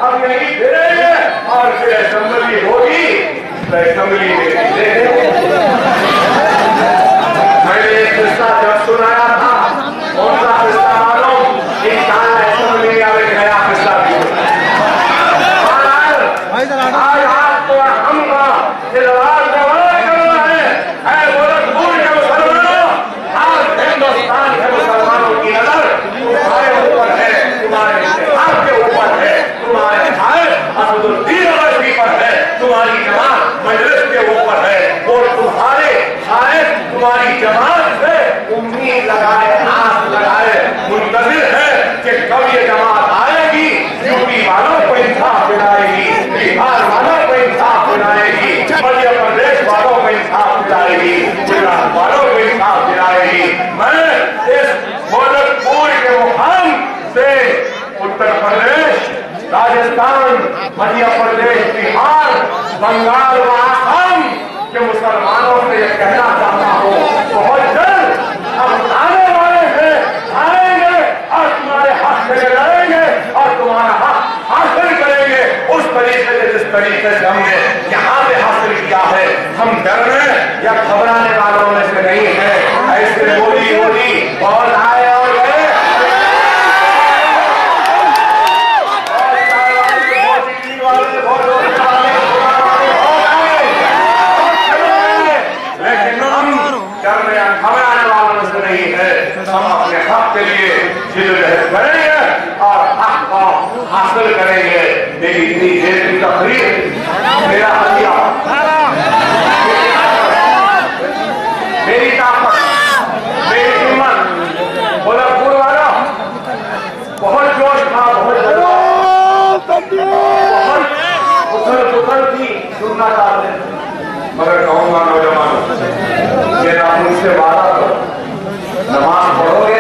अब यही फिरेंगे और फिर असेंबली होगी तो असेंबली में मैंने एक किस्सा जब सुनाया था, कौन सा किस्सा मालूम? इंशाअल्लाह असेंबली में एक नया किस्सा भी आज आपको हम इजलास करना है गोरखपुर के मुसलमानों। आज हिंदुस्तान के मुसलमानों की नजर तुम्हारे ऊपर है, तुम्हारे इतिहास के ऊपर है, तुम्हारे भाई असदुद्दीन अवैसी पर है, तुम्हारी जमात मजलिस के ऊपर है। और तुम्हारे शायद तुम्हारी जमात से उम्मीद लगाए, आस लगाए, मुंतजिर है कि कब ये जमात आएगी, यूपी वालों को इंसाफ दिलाएगी, बिहार वालों को इंसाफ दिलाएगी, मध्य प्रदेश वालों को इंसाफ दिलाएगी, गुजरात वालों को इंसाफ दिलाएगी। मैं इस गोरखपुर के मुकाम से उत्तर प्रदेश, राजस्थान, मध्य प्रदेश, बिहार, बंगाल व असम हम डरने या घबराने वालों में से नहीं है। ऐसे मोदी बहुत आए और गए, लेकिन हम डरने या घबराने वालों में से नहीं है। हम अपने हक के लिए जिद्दोजहद करेंगे और हक को हासिल करेंगे। मेरी इतनी देर की तकरीर, मेरा हथियार, मेरी ताकत, मेरी हिम्मत, गोरखपुर वाला बहुत जोश था, बहुत उथल थी, सुनना चाहते थे। मगर कहूंगा नौजवानों, ये ना मुझसे वादा करो, नमाज पढ़ोगे